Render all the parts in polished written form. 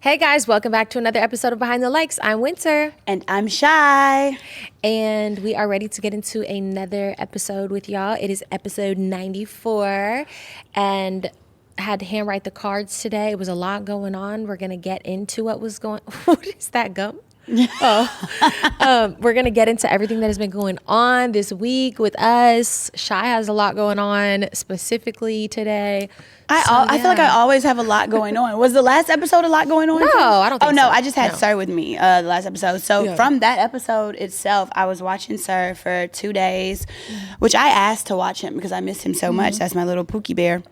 Hey guys, welcome back to another episode of Behind the Likes. I'm Winter. And I'm Shai. And we are ready to get into another episode with y'all. It is episode 94. And I had to handwrite the cards today. It was a lot going on. We're going to get into what was going on. What is that, gum? We're going to get into everything that has been going on this week with us. Shai has a lot going on specifically today. I feel like I always have a lot going on. Was the last episode a lot going on? No, I don't think so. Oh, no, I just had Sir with me the last episode. So from that episode itself, I was watching Sir for 2 days, which I asked to watch him because I miss him so much. That's my little Pookie Bear.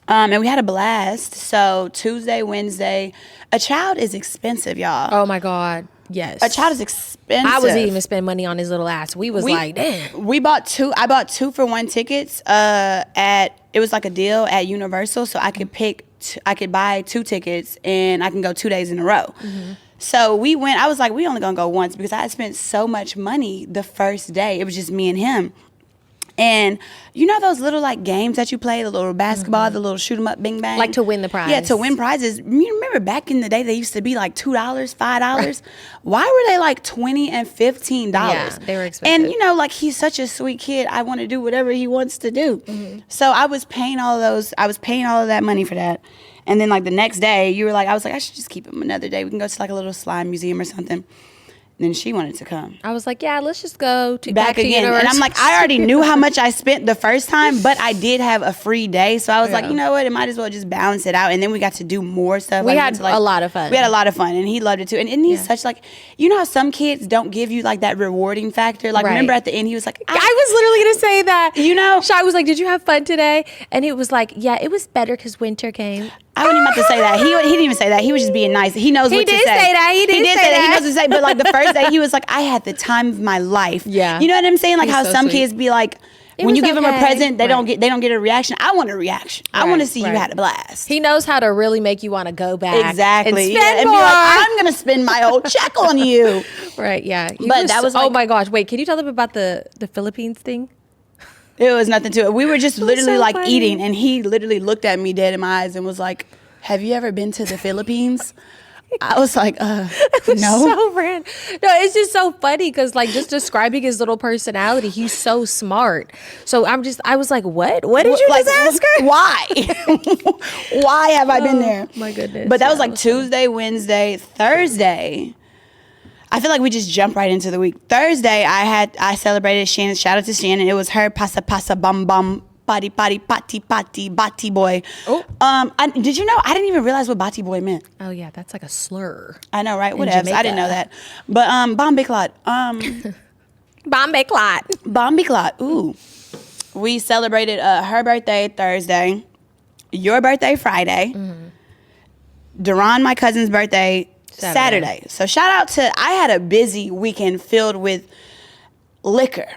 And we had a blast. So Tuesday, Wednesday, a child is expensive, y'all. Oh, my God. Yes. A child is expensive. I wasn't even spend money on his little ass. We like, damn. We bought two. I bought 2-for-1 tickets it was like a deal at Universal, so I could I could buy 2 tickets and I can go 2 days in a row. So we went. I was like, we only gonna go once because I had spent so much money the first day. It was just me and him. And you know those little like games that you play, the little basketball, the little shoot 'em up, bing bang, like to win the prize. Yeah, to win prizes. You remember back in the day they used to be like $2, $5. Why were they like $20 and $15? Yeah, they were expensive. And you know, like he's such a sweet kid. I want to do whatever he wants to do. So I was paying all of those. I was paying all of that money for that. And then like the next day, I was like, I should just keep him another day. We can go to like a little slime museum or something. Then she wanted to come. I was like, yeah, let's just go back to again. Universal. And I'm like, I already knew how much I spent the first time, but I did have a free day. So I was like, you know what? It might as well just balance it out. And then we got to do more stuff. We had a lot of fun. We had a lot of fun. And he loved it too. And he's such like, you know how some kids don't give you like that rewarding factor? Like, remember at the end, he was like, I was literally going to say that. You know? Shai was like, did you have fun today? And he was like, yeah, it was better because winter came. I wouldn't even have to say that. He didn't even say that. He was just being nice. He knows what to say. He did say that. He did say that. He knows what to say. But like the first day, he was like, I had the time of my life. Yeah. You know what I'm saying? Like He's how so some sweet. kids be like, when you give them a present, they don't get a reaction. I want a reaction. I want to see you had a blast. He knows how to really make you want to go back. Exactly. And spend and more. be like, I'm gonna spend my whole check on you. Right. Yeah. That was oh like, my gosh. Wait. Can you tell them about the Philippines thing? It was nothing to it. We were just literally so like funny. eating, and he literally looked at me dead in my eyes and was like, have you ever been to the Philippines? I was like, no. So random. No, it's just so funny because like just describing his little personality, he's so smart. So I was like, what? What did you just ask her? Why? Why have I been there? My goodness. But that was like Tuesday, Wednesday, Thursday. I feel like we just jumped right into the week. Thursday, I celebrated Shannon. Shout out to Shannon. It was her pasa pasa bum bum. Bati bati boy. Oh. Did you know? I didn't even realize what bati boy meant. Oh yeah, that's like a slur. I know, right? Whatever. I didn't know that. But Bombay Clot. Bombay Clot. Bombay Clot. Ooh. We celebrated her birthday Thursday, your birthday Friday, Duran, my cousin's birthday Saturday. So shout out to, I had a busy weekend filled with liquor,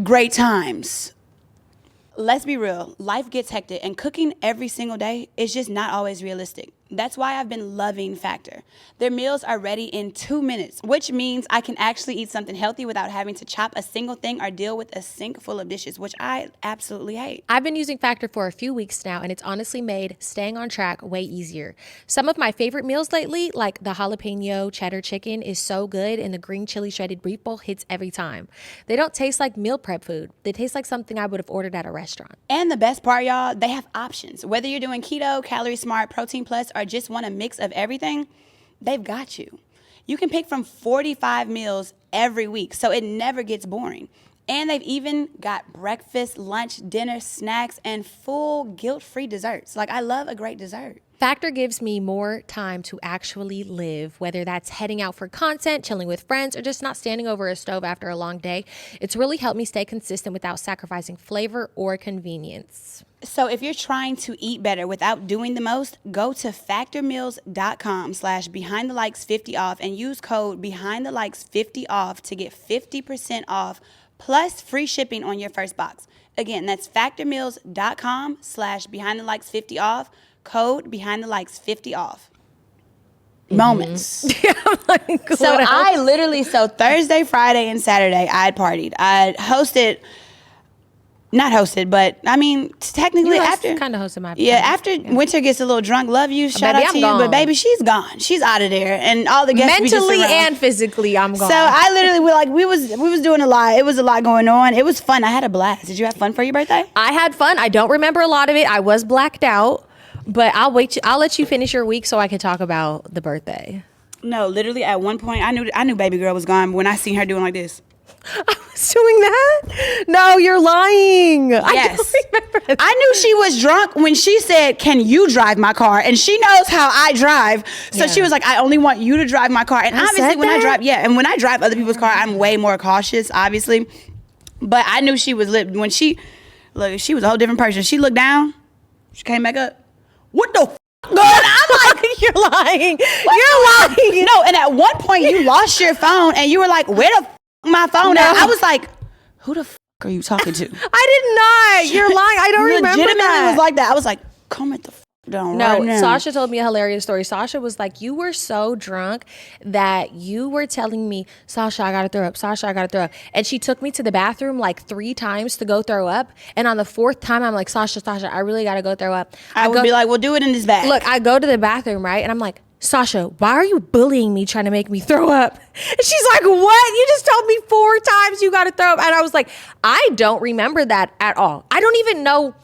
great times. Let's be real, life gets hectic and cooking every single day is just not always realistic. That's why I've been loving Factor. Their meals are ready in 2 minutes, which means I can actually eat something healthy without having to chop a single thing or deal with a sink full of dishes, which I absolutely hate. I've been using Factor for a few weeks now, and it's honestly made staying on track way easier. Some of my favorite meals lately, like the jalapeno cheddar chicken, is so good, and the green chili shredded beef bowl hits every time. They don't taste like meal prep food. They taste like something I would have ordered at a restaurant. And the best part, y'all, they have options. Whether you're doing keto, calorie smart, protein plus, or just want a mix of everything, they've got you. You can pick from 45 meals every week, so it never gets boring. And they've even got breakfast, lunch, dinner, snacks, and full guilt-free desserts. Like, I love a great dessert. Factor gives me more time to actually live, whether that's heading out for content, chilling with friends, or just not standing over a stove after a long day. It's really helped me stay consistent without sacrificing flavor or convenience. So if you're trying to eat better without doing the most, go to factormeals.com/behindthelikes50 off and use code behindthelikes50 off to get 50% off plus free shipping on your first box. Again, that's factormeals.com/behindthelikes50 off, code behindthelikes50 off. Moments. So Thursday, Friday, and Saturday, I had partied. I hosted not hosted, but I mean, technically after kind of hosted my after Winter gets a little drunk, love you, shout out to you, but baby, she's gone, she's out of there, and all the guests mentally and physically, I'm gone. So I literally we was doing a lot. It was a lot going on. It was fun. I had a blast. Did you have fun for your birthday? I had fun. I don't remember a lot of it. I was blacked out, but I'll let you finish your week so I can talk about the birthday. No, literally at one point I knew baby girl was gone when I seen her doing like this. I was doing that? No, you're lying. Yes. I don't remember that. I knew she was drunk when she said, "Can you drive my car?" And she knows how I drive. So she was like, "I only want you to drive my car." And obviously when I drive other people's car, I'm way more cautious, obviously. But I knew she was lit. When she was a whole different person. She looked down, she came back up. What the God, I'm like, you're lying. You're lying. No, and at one point you lost your phone and you were like, "Where the my phone at?" I was like, "Who the are you talking to?" I did not. You're lying. I don't remember that. It was like that. I was like, "Calm it the down right now." Sasha told me a hilarious story. Sasha was like, "You were so drunk that you were telling me, Sasha, I gotta throw up. Sasha, I gotta throw up." And she took me to the bathroom like 3 times to go throw up. And on the 4th time, I'm like, Sasha, I really gotta go throw up. I would be like, "Well, do it in this bag." Look, I go to the bathroom, right? And I'm like, Sasha, why are you bullying me, trying to make me throw up? And she's like, what? You just told me 4 times you got to throw up. And I was like, I don't remember that at all. I don't even know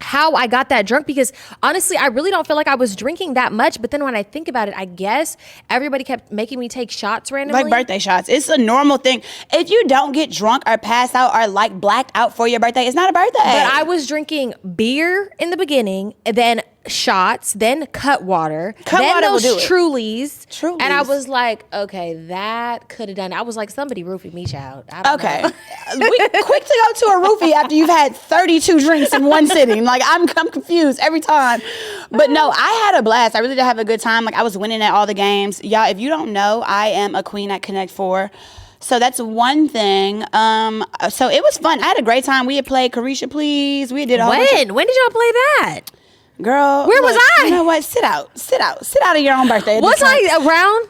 how I got that drunk because honestly, I really don't feel like I was drinking that much. But then when I think about it, I guess everybody kept making me take shots randomly. Like birthday shots. It's a normal thing. If you don't get drunk or pass out or like blacked out for your birthday, it's not a birthday. But I was drinking beer in the beginning, and then shots, then cut water, then those Trulies. And I was like, okay, that could have done it. I was like, somebody roofied me, child. I don't know. We quick to go to a roofie after you've had 32 drinks in one sitting. Like I'm confused every time. But no, I had a blast. I really did have a good time. Like I was winning at all the games. Y'all, if you don't know, I am a queen at Connect 4. So that's one thing. So it was fun. I had a great time. We had played Carisha Please. We did a whole bunch of- When did y'all play that? Girl, where was I? You know what? Sit out of your own birthday. Was I around?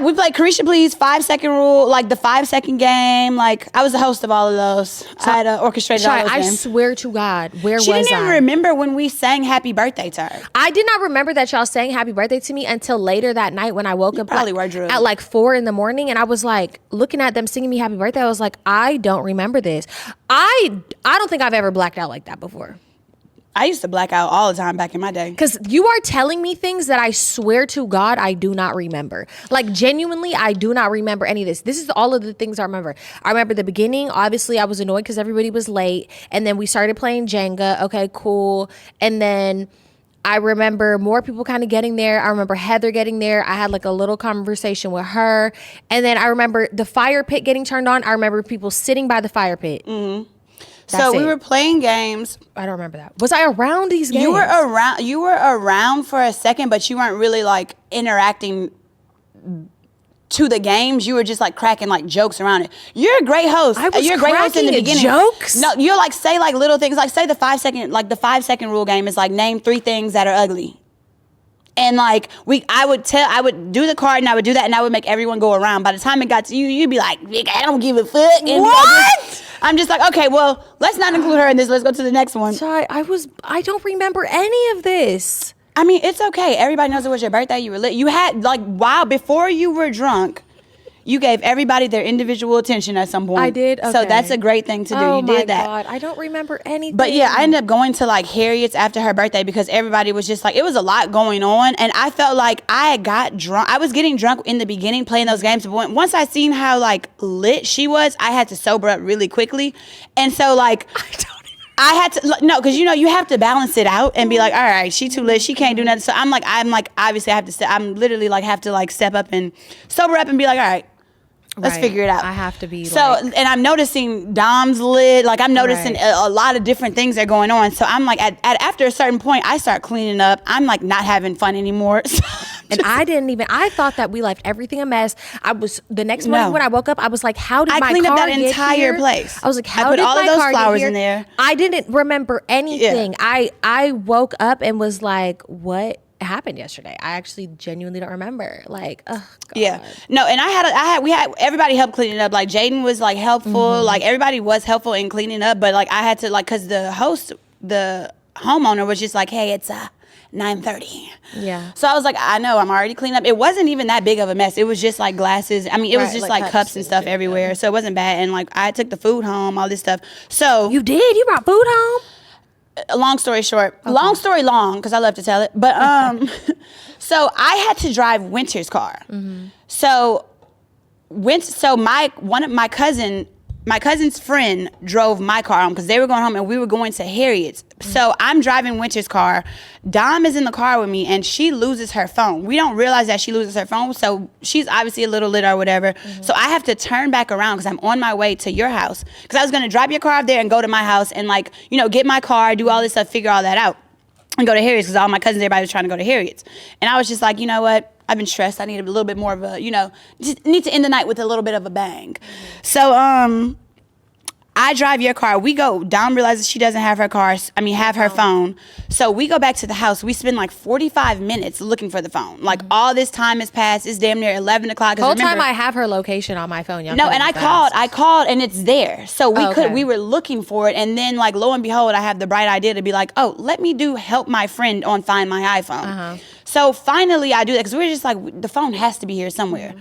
We played Carisha Please, 5-second rule, like the 5-second game. Like I was the host of all of those. So, I had orchestrated all those games. I swear to God, where was I? She didn't even remember when we sang Happy Birthday to her. I did not remember that y'all sang Happy Birthday to me until later that night when I woke up at like 4 in the morning, and I was like looking at them singing me Happy Birthday. I was like, I don't remember this. I don't think I've ever blacked out like that before. I used to black out all the time back in my day. Because you are telling me things that I swear to God I do not remember. Like, genuinely, I do not remember any of this. This is all of the things I remember. I remember the beginning. Obviously, I was annoyed because everybody was late. And then we started playing Jenga. Okay, cool. And then I remember more people kind of getting there. I remember Heather getting there. I had like a little conversation with her. And then I remember the fire pit getting turned on. I remember people sitting by the fire pit. Mm-hmm. So we were playing games. I don't remember that. Was I around these games? You were around for a second, but you weren't really like interacting to the games. You were just like cracking like jokes around it. You're a great host. You're a great host in the beginning. Jokes? No, you're like say like little things. Like say the 5-second rule game is like name 3 things that are ugly. And like I would do the card and I would do that and I would make everyone go around. By the time it got to you, you'd be like, I don't give a fuck. And what? I'm just like, okay, well, let's not include her in this. Let's go to the next one. Shai, I don't remember any of this. I mean, it's okay. Everybody knows it was your birthday. You were lit. You had before you were drunk, you gave everybody their individual attention at some point. I did. Okay. So that's a great thing to do. Oh, you did that. Oh my God, I don't remember anything. But yeah, I ended up going to like Harriet's after her birthday because everybody was just like, it was a lot going on, and I felt like I got drunk. I was getting drunk in the beginning playing those games, but once I seen how like lit she was, I had to sober up really quickly, and so like. I had to because you have to balance it out and be like, all right, she too lit, she can't do nothing. So I'm like obviously I have to I'm literally like have to like step up and sober up and be like, all right, let's figure it out. I have to be and I'm noticing Dom's lit, like I'm noticing a lot of different things that are going on. So I'm like after a certain point I start cleaning up. I'm like not having fun anymore. And I thought that we left everything a mess. I was the next morning when I woke up, I was like, how did my car get here? I cleaned up that entire place. I was like, how did my car get here? I put all of those flowers in there. I didn't remember anything. Yeah. I woke up and was like, what happened yesterday. I actually genuinely don't remember. Like, oh God. Yeah. No, and we had everybody helped clean it up. Like Jaden was like helpful. Like everybody was helpful in cleaning up, but like I had to like, cause the homeowner was just like, hey, it's 9:30. Yeah. So I was like, I know, I'm already cleaned up. It wasn't even that big of a mess. It was just like glasses. I mean, it was just like cups and stuff everywhere. So it wasn't bad. And like I took the food home, all this stuff. So You did? You brought food home? long story short, long story long, because I love to tell it. But so I had to drive Winter's car. So my cousin's friend drove my car home because they were going home and we were going to Harriet's. So I'm driving Winter's car. Dom is in the car with me and she loses her phone. We don't realize that she loses her phone. So she's obviously a little lit or whatever. So I have to turn back around because I'm on my way to your house. Because I was going to drop your car up there and go to my house and like, you know, get my car, do all this stuff, figure all that out. And go to Harriet's because all my cousins, everybody was trying to go to Harriet's. And I was just like, you know what? I've been stressed. I need a little bit more of a, you know, just need to end the night with a little bit of a bang. So I drive your car. We go. Dom realizes she doesn't have her her phone. So we go back to the house. We spend like 45 minutes looking for the phone. Like all this time has passed. It's damn near 11 o'clock. The whole time I have her location on my phone. No, and I called and it's there. So we were looking for it. And then like lo and behold, I have the bright idea to be like, oh, let me help my friend on Find My iPhone. So finally I do that because we're just like, the phone has to be here somewhere.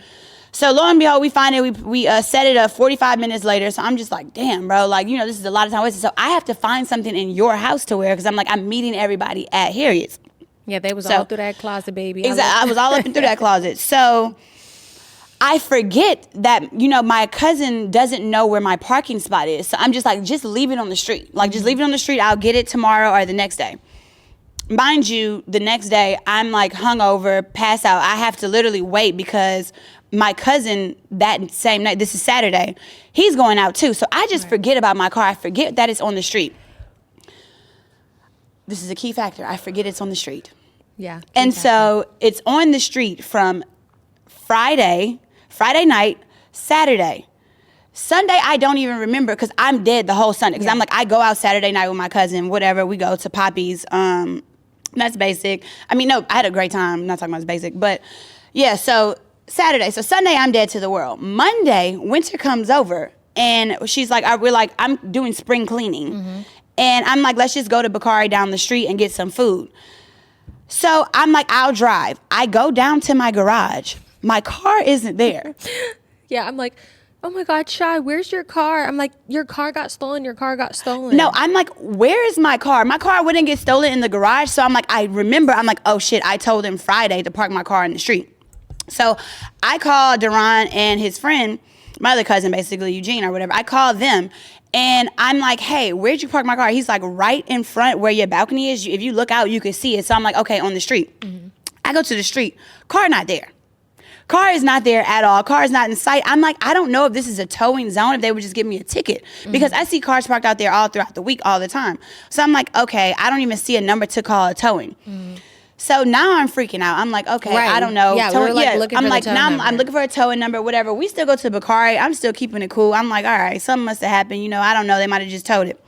So lo and behold, we find it. We set it up 45 minutes later. So I'm just like, damn, bro. Like, you know, this is a lot of time wasted. So I have to find something in your house to wear because I'm like, I'm meeting everybody at Harriet's. Yeah, they was all through that closet, baby. Exactly. I was all up and through that closet. So I forget that, you know, my cousin doesn't know where my parking spot is. So I'm just like, just leave it on the street. Like, just leave it on the street. I'll get it tomorrow or the next day. Mind you, the next day, I'm like hungover, pass out. I have to literally wait because my cousin that same night, this is Saturday, he's going out too. So I just forget about my car. I forget that it's on the street. This is a key factor. I forget it's on the street. Yeah. And so it's on the street from Friday night, Saturday. Sunday, I don't even remember because I'm dead the whole Sunday. Because I'm like, I go out Saturday night with my cousin, whatever. We go to Poppy's. That's basic. I mean, no, I had a great time. I'm not talking about it's basic. But yeah, so Saturday. So Sunday, I'm dead to the world. Monday, Winter comes over. And she's like, I'm doing spring cleaning. And I'm like, let's just go to Bakari down the street and get some food. So I'm like, I'll drive. I go down to my garage. My car isn't there. Yeah, I'm like, oh my God, Shai, where's your car? I'm like, your car got stolen. No, I'm like, where is my car? My car wouldn't get stolen in the garage. So I'm like, I'm like, oh shit, I told him Friday to park my car in the street. So I called Duran and his friend, my other cousin, basically, Eugene or whatever. I called them and I'm like, hey, where'd you park my car? He's like, right in front where your balcony is. If you look out, you can see it. So I'm like, okay, on the street. I go to the street. Car not there. Car is not there at all. Car is not in sight. I'm like, I don't know if this is a towing zone, if they would just give me a ticket. Because I see cars parked out there all throughout the week, all the time. So I'm like, okay, I don't even see a number to call a towing. So now I'm freaking out. I'm like, okay, I don't know. Yeah, we're like looking for the towing number. I'm looking for a towing number, whatever. We still go to Bakari. I'm still keeping it cool. I'm like, all right, something must have happened. You know, I don't know. They might have just towed it.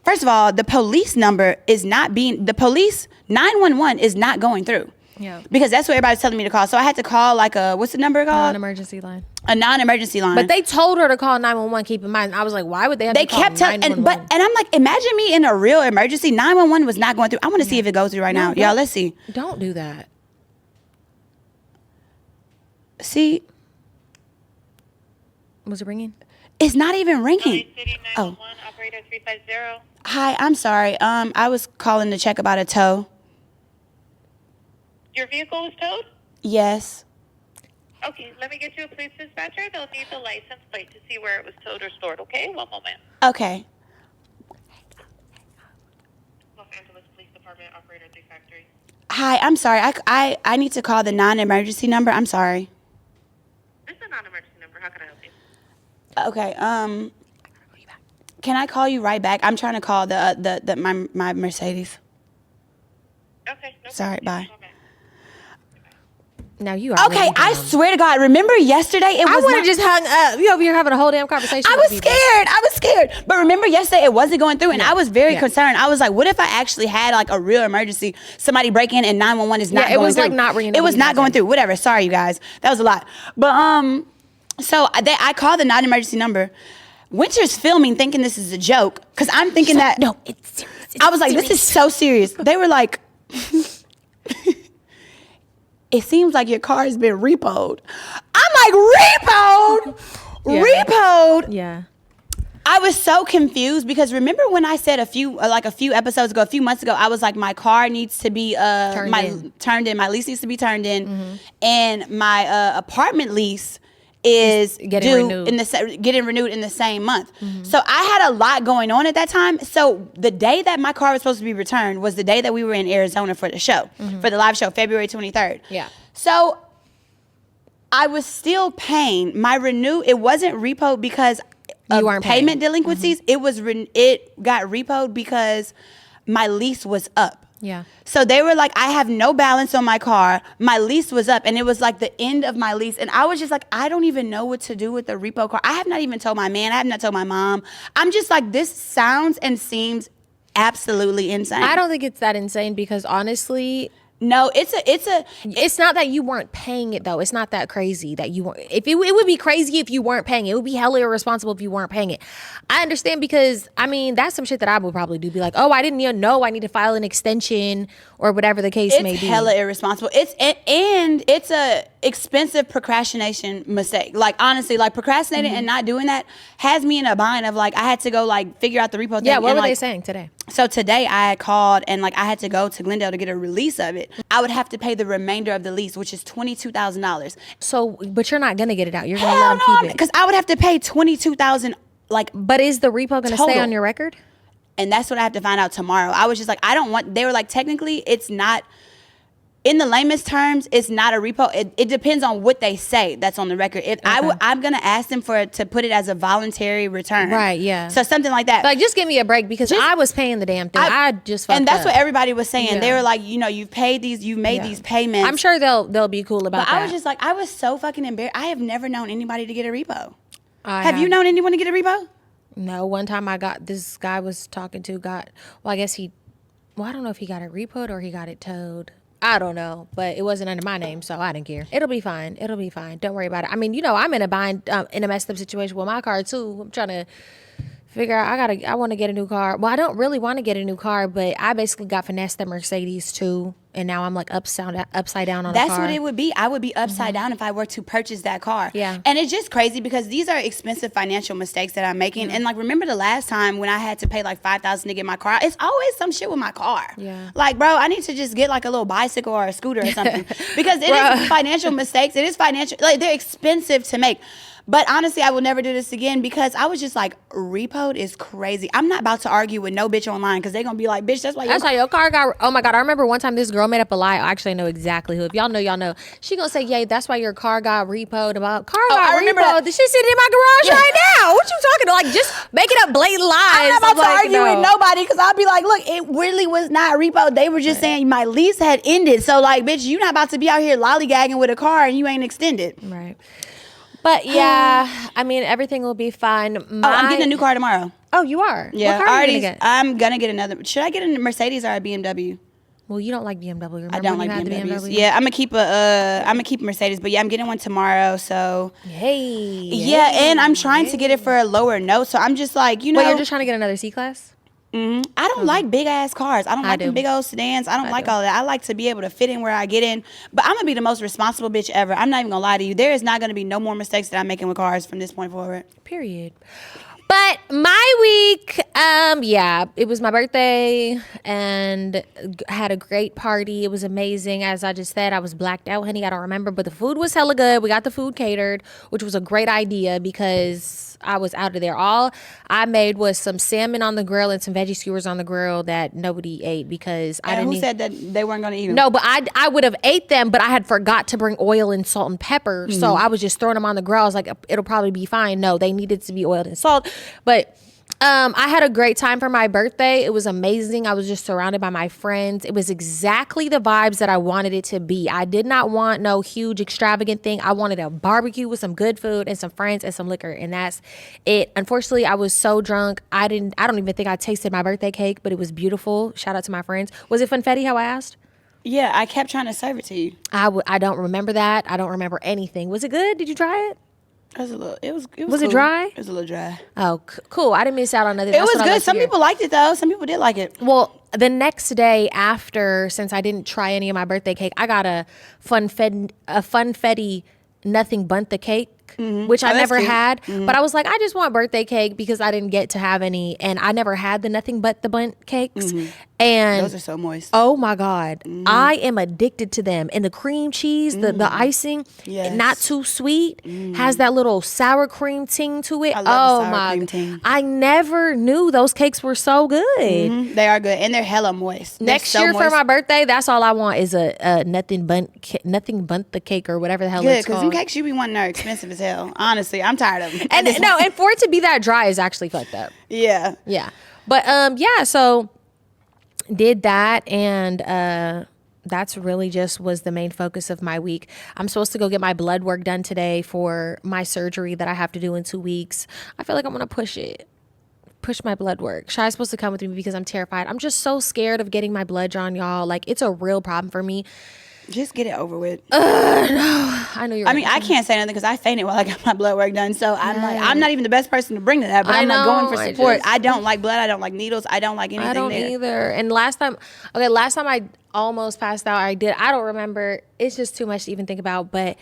First of all, the police number is not being, the police 911 is not going through. Yeah. Because that's what everybody's telling me to call. So I had to call like what's the number called? Non-emergency line. A non-emergency line. But they told her to call 911, keep in mind. I was like, why would they have to call 911? And I'm like, imagine me in a real emergency. 911 was not going through. I want to see if it goes through right now. Y'all, let's see. Don't do that. See? Was it ringing? It's not even ringing. Oh. Operator 350. Hi, I'm sorry. I was calling to check about a tow. Your vehicle was towed? Yes. Okay, let me get you a police dispatcher. They'll need the license plate to see where it was towed or stored, okay? One moment. Okay. Los Angeles Police Department, Operator 353. Hi, I'm sorry. I need to call the non-emergency number. I'm sorry. This is a non-emergency number. How can I help you? Okay. Can I call you right back? I'm trying to call my Mercedes. Okay. No Sorry, problem. bye. Call back. Now you are Okay, I swear to God. Remember yesterday? I would have just hung up. You over here having a whole damn conversation. I was scared. But remember yesterday it wasn't going through, and I was very concerned. I was like, what if I actually had like a real emergency? Somebody break in and 911 is not going through. It was like not ringing. It was not going through. Whatever. Sorry, you guys. That was a lot. But so I called the non-emergency number. Winter's filming, thinking this is a joke, because I'm thinking that no, it's serious. I was like, this is so serious. They were like. It seems like your car has been repoed. I'm like, repoed? Repoed? Yeah. I was so confused because remember when I said a few episodes ago, a few months ago, I was like, my car needs to be turned in. My lease needs to be turned in. And my apartment lease is getting renewed in the same month. So I had a lot going on at that time. So the day that my car was supposed to be returned was the day that we were in Arizona for the show, for the live show, February 23rd. Yeah. So I was still paying my it wasn't repoed because of payment delinquencies. It got repoed because my lease was up. Yeah. So they were like, I have no balance on my car. My lease was up, and it was like the end of my lease. And I was just like, I don't even know what to do with the repo car. I have not even told my man. I have not told my mom. I'm just like, this sounds and seems absolutely insane. I don't think it's that insane because honestly, no, it's not that you weren't paying it though. It's not that crazy that you weren't. If it would be crazy if you weren't paying it. It would be hella irresponsible if you weren't paying it. I understand because I mean that's some shit that I would probably do. Be like, oh, I didn't even know I need to file an extension or whatever the case may be. It's hella irresponsible. It's a expensive procrastination mistake. Like honestly, like procrastinating and not doing that has me in a bind of like I had to go like figure out the repo thing. Yeah, what were they saying today? So today I had called and like I had to go to Glendale to get a release of it. I would have to pay the remainder of the lease, which is $22,000. So, but you're not gonna get it out. You're gonna let them keep it because I would have to pay $22,000. Like, but is the repo gonna stay on your record? And that's what I have to find out tomorrow. I was just like, I don't want. They were like, technically, it's not. In the lamest terms, it's not a repo. It depends on what they say that's on the record. If I'm gonna ask them to put it as a voluntary return, right? Yeah. So something like that. Like, just give me a break because I was paying the damn thing. I just fucked and that's up. what everybody was saying. Yeah. They were like, you know, you've paid these, you've made these payments. I'm sure they'll be cool about that. I was just like, I was so fucking embarrassed. I have never known anybody to get a repo. Have you known anyone to get a repo? No. One time this guy was talking to I guess I don't know if he got it repoed or he got it towed. I don't know, but it wasn't under my name, so I didn't care. It'll be fine. Don't worry about it. I mean, you know, I'm in a bind, in a messed up situation with my car too. I'm trying to figure out. I want to get a new car. Well, I don't really want to get a new car, but I basically got finessed the Mercedes too, and now I'm like upside down on a car. That's what it would be. I would be upside down if I were to purchase that car. Yeah. And it's just crazy because these are expensive financial mistakes that I'm making. And like, remember the last time when I had to pay like $5,000 to get my car? It's always some shit with my car. Yeah. Like, bro, I need to just get like a little bicycle or a scooter or something because it is financial mistakes. It is financial. Like, they're expensive to make. But honestly, I will never do this again because I was just like, repoed is crazy. I'm not about to argue with no bitch online because they're going to be like, bitch, that's why your car got... Oh, my God. I remember one time this girl made up a lie. Actually, I know exactly who. If y'all know, y'all know. She going to say, yeah, that's why your car got repoed. About car got repoed. She's sitting in my garage right now. What you talking to? Like, just making up blatant lies. I'm not about to argue with nobody because I'll be like, look, it really was not repoed. They were just saying my lease had ended. So, like, bitch, you're not about to be out here lollygagging with a car and you ain't extended. Right. But yeah, I mean, everything will be fine. I'm getting a new car tomorrow. Oh, you are? Yeah, what car are you gonna get? I'm gonna get another. Should I get a Mercedes or a BMW? Well, you don't like BMW. Remember I don't like BMWs. Yeah, I'm gonna keep a Mercedes, but yeah, I'm getting one tomorrow. So yeah, and I'm trying to get it for a lower note. So I'm just like, you know, you're just trying to get another C-Class. I don't like big ass cars. I don't like them big old sedans. I don't like all that. I like to be able to fit in where I get in. But I'm gonna be the most responsible bitch ever. I'm not even gonna lie to you. There is not gonna be no more mistakes that I'm making with cars from this point forward. Period. But my week, it was my birthday and had a great party. It was amazing. As I just said, I was blacked out, honey. I don't remember, but the food was hella good. We got the food catered, which was a great idea because I was out of there. All I made was some salmon on the grill and some veggie skewers on the grill that nobody ate because I didn't. Who said that they weren't going to eat them? No, but I would have ate them, but I had forgot to bring oil and salt and pepper, so I was just throwing them on the grill. I was like, it'll probably be fine. No, they needed to be oiled and salt. But I had a great time for my birthday. It was amazing. I was just surrounded by my friends. It was exactly the vibes that I wanted it to be. I did not want no huge extravagant thing. I wanted a barbecue with some good food and some friends and some liquor, and that's it. Unfortunately, I was so drunk. I don't even think I tasted my birthday cake, but it was beautiful. Shout out to my friends. Was it funfetti how I asked? Yeah, I kept trying to serve it to you. I don't remember that. I don't remember anything. Was it good? Did you try it? It was a little. It was Was cool. it dry? It was a little dry. Oh, cool. I didn't miss out on nothing. It was good. Some people liked it though. Some people did like it. Well, the next day after, since I didn't try any of my birthday cake, I got a funfetti nothing but the cake, which I never had. But I was like, I just want birthday cake because I didn't get to have any, and I never had the nothing but the bundt cakes. And those are so moist. Oh my God, I am addicted to them. And the cream cheese, the icing, not too sweet, has that little sour cream ting to it. I love the sour cream ting. I never knew those cakes were so good. They are good, and they're hella moist. Next year for my birthday, that's all I want is a nothing but the cake or whatever the hell good, it's called. because them cakes you be wanting are expensive as hell. Honestly, I'm tired of them. And and for it to be that dry is actually fucked up. Yeah. But so did that, and that's really just was the main focus of my week. I'm supposed to go get my blood work done today for my surgery that I have to do in 2 weeks. I feel like I'm gonna push my blood work. Shai's supposed to come with me because I'm terrified. I'm just so scared of getting my blood drawn, y'all. Like, it's a real problem for me. Just get it over with. No, I know you're. I mean, I can't say nothing because I fainted while I got my blood work done. So I'm not even the best person to bring to that. But I'm like going for support. I don't like blood. I don't like needles. I don't like anything. I don't either. And last time I almost passed out. I don't remember. It's just too much to even think about. But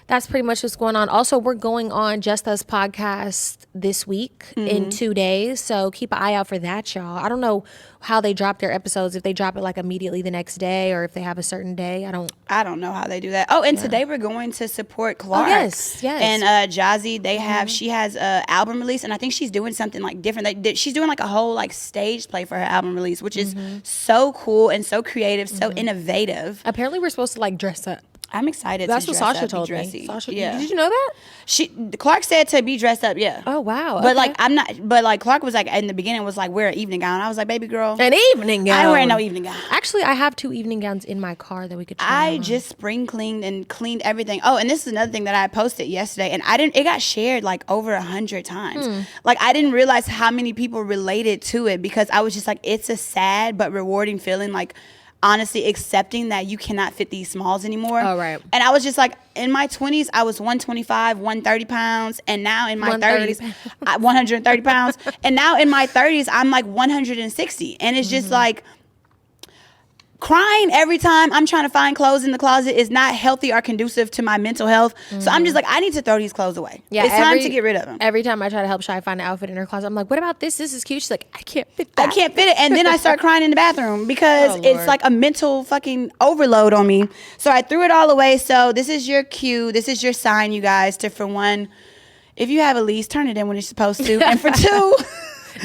that's pretty much what's going on. Also, we're going on Just Us podcast this week in 2 days. So keep an eye out for that, y'all. I don't know how they drop their episodes, if they drop it like immediately the next day or if they have a certain day. I don't know how they do that. Oh, and today we're going to support Clark. Oh, yes. And Jazzy, she has an album release, and I think she's doing something like different. She's doing like a whole like stage play for her album release, which is so cool and so creative, so innovative. Apparently, we're supposed to like dress up. I'm excited. That's to what dress Sasha up, told be dressy. me. Sasha, yeah. Did you know that? Clark said to be dressed up. Yeah. Oh wow. But like I'm not. But like Clark was like in the beginning was like wear an evening gown. I was like, baby girl, an evening gown. I ain't wearing no evening gown. Actually, I have 2 evening gowns in my car that we could try I on. just spring cleaned and cleaned everything. Oh, and this is another thing that I posted yesterday, and it got shared like over 100 times. Like I didn't realize how many people related to it because I was just like, it's a sad but rewarding feeling, like honestly accepting that you cannot fit these smalls anymore. Oh, right. And I was just like, in my 20s, I was 125, 130 pounds. And now in my 30s, 130 pounds. And now in my 30s, I'm like 160. And it's just like, crying every time I'm trying to find clothes in the closet is not healthy or conducive to my mental health. So I'm just like, I need to throw these clothes away. Yeah, it's time to get rid of them. Every time I try to help Shai find an outfit in her closet, I'm like, what about this? This is cute. She's like, I can't fit that. I can't fit it. And then I start crying in the bathroom because it's like a mental fucking overload on me. So I threw it all away. So this is your cue. This is your sign, you guys, to, for one, if you have a lease, turn it in when you're supposed to. And for two...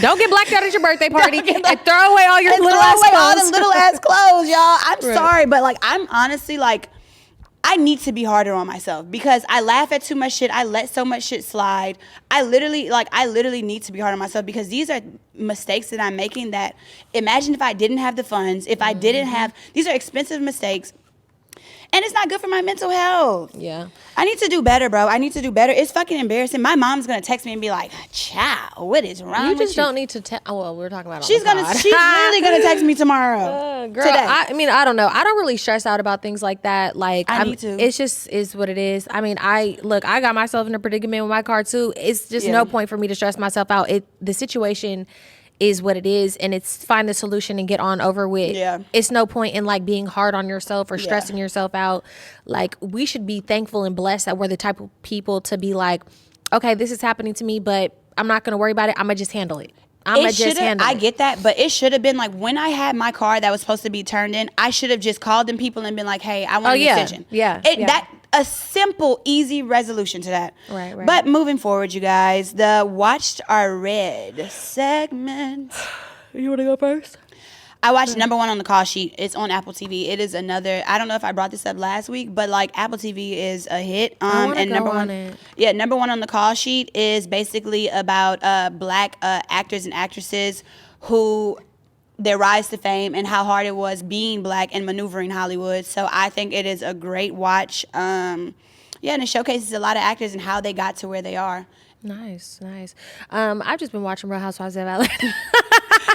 Don't get blacked out at your birthday party and throw away all your little ass clothes. All the little ass clothes, y'all. I'm sorry, but like I'm honestly like I need to be harder on myself because I laugh at too much shit. I let so much shit slide. I literally need to be hard on myself because these are mistakes that I'm making that imagine if I didn't have the funds, if I didn't have, these are expensive mistakes. And it's not good for my mental health. Yeah. I need to do better, bro. I need to do better. It's fucking embarrassing. My mom's going to text me and be like, child, what is wrong with you? You just don't need to well, we're talking about it She's literally going to text me tomorrow. Girl, today. I mean, I don't know. I don't really stress out about things like that. Like, I need to. It's just is what it is. I mean, I got myself in a predicament with my car too. It's just no point for me to stress myself out. The situation is what it is, and it's find the solution and get on over with. Yeah. It's no point in like being hard on yourself or stressing yourself out. Like, we should be thankful and blessed that we're the type of people to be like, okay, this is happening to me, but I'm not gonna worry about it. I'm gonna just handle it. I get that, but it should have been like when I had my car that was supposed to be turned in, I should have just called them people and been like, hey, I want an extension. That a simple, easy resolution to that. Right. But moving forward, you guys, the watched are read segment. You want to go first? I watched Number One on the Call Sheet. It's on Apple TV. It is another. I don't know if I brought this up last week, but like Apple TV is a hit. I want to and go Number on One, it. yeah, Number One on the Call Sheet is basically about black actors and actresses who their rise to fame and how hard it was being black and maneuvering Hollywood. So I think it is a great watch. And it showcases a lot of actors and how they got to where they are. Nice. I've just been watching Real Housewives of Atlanta.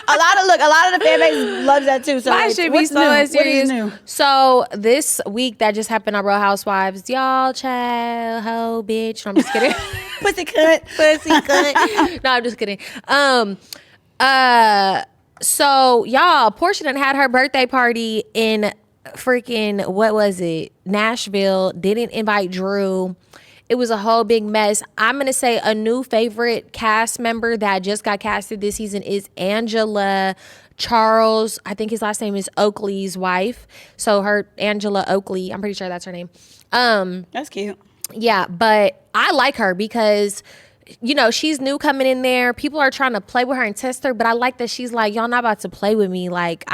A lot of the fan base loves that too. So I like, should be what's so new? serious. What is new? So this week that just happened on Real Housewives, y'all, child, hoe, bitch. No, I'm just kidding. Pussy cut. Pussy cunt. No, I'm just kidding. So y'all, Portia done had her birthday party in freaking, what was it? Nashville. Didn't invite Drew. It was a whole big mess. I'm going to say a new favorite cast member that just got casted this season is Angela Charles. I think his last name is Oakley's wife. So her, Angela Oakley, I'm pretty sure that's her name. That's cute. Yeah, but I like her because, you know, she's new coming in there. People are trying to play with her and test her, but I like that she's like, y'all not about to play with me. Like,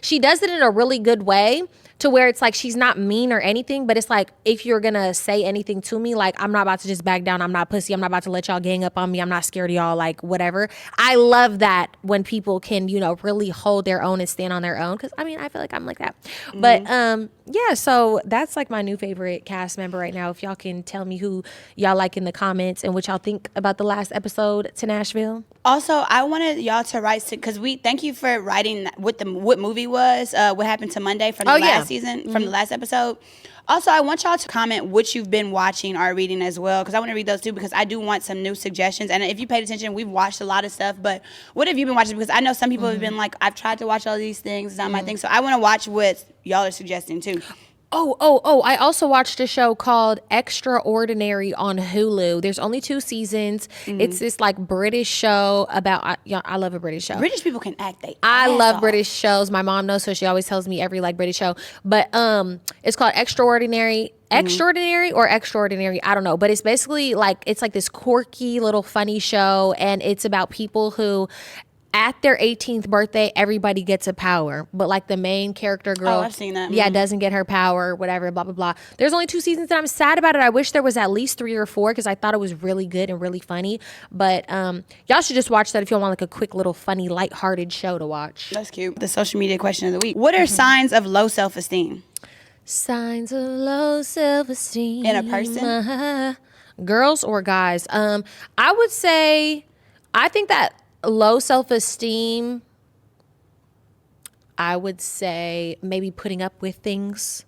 she does it in a really good way to where it's like she's not mean or anything, but it's like, if you're gonna say anything to me, like, I'm not about to just back down. I'm not pussy. I'm not about to let y'all gang up on me. I'm not scared of y'all, like, whatever. I love that when people can, you know, really hold their own and stand on their own. Cause I mean, I feel like I'm like that. Mm-hmm. But yeah, so that's like my new favorite cast member right now. If y'all can tell me who y'all like in the comments and what y'all think about the last episode to Nashville. Also, I wanted y'all to write because thank you for writing what movie was, what happened to Monday from the last season, from the last episode. Also, I want y'all to comment what you've been watching or reading as well, because I want to read those too, because I do want some new suggestions. And if you paid attention, we've watched a lot of stuff, but what have you been watching? Because I know some people have been like, I've tried to watch all these things, it's not my thing. So I want to watch what y'all are suggesting too. Oh, I also watched a show called Extraordinary on Hulu. There's only 2 seasons. It's this like British show about, I love a British show. British people can act. I love British shows. My mom knows, so she always tells me every like British show. But it's called Extraordinary. Extraordinary or Extraordinary, I don't know. But it's basically like, it's like this quirky little funny show, and it's about people who, at their 18th birthday, everybody gets a power. But like the main character girl, I've seen that. Yeah, doesn't get her power, whatever, blah, blah, blah. There's only 2 seasons, and I'm sad about it. I wish there was at least 3 or 4, because I thought it was really good and really funny. But y'all should just watch that if you want like a quick little funny, lighthearted show to watch. That's cute. The social media question of the week. What are signs of low self-esteem? Signs of low self-esteem. In a person? Girls or guys? I would say, I think that low self-esteem, I would say maybe putting up with things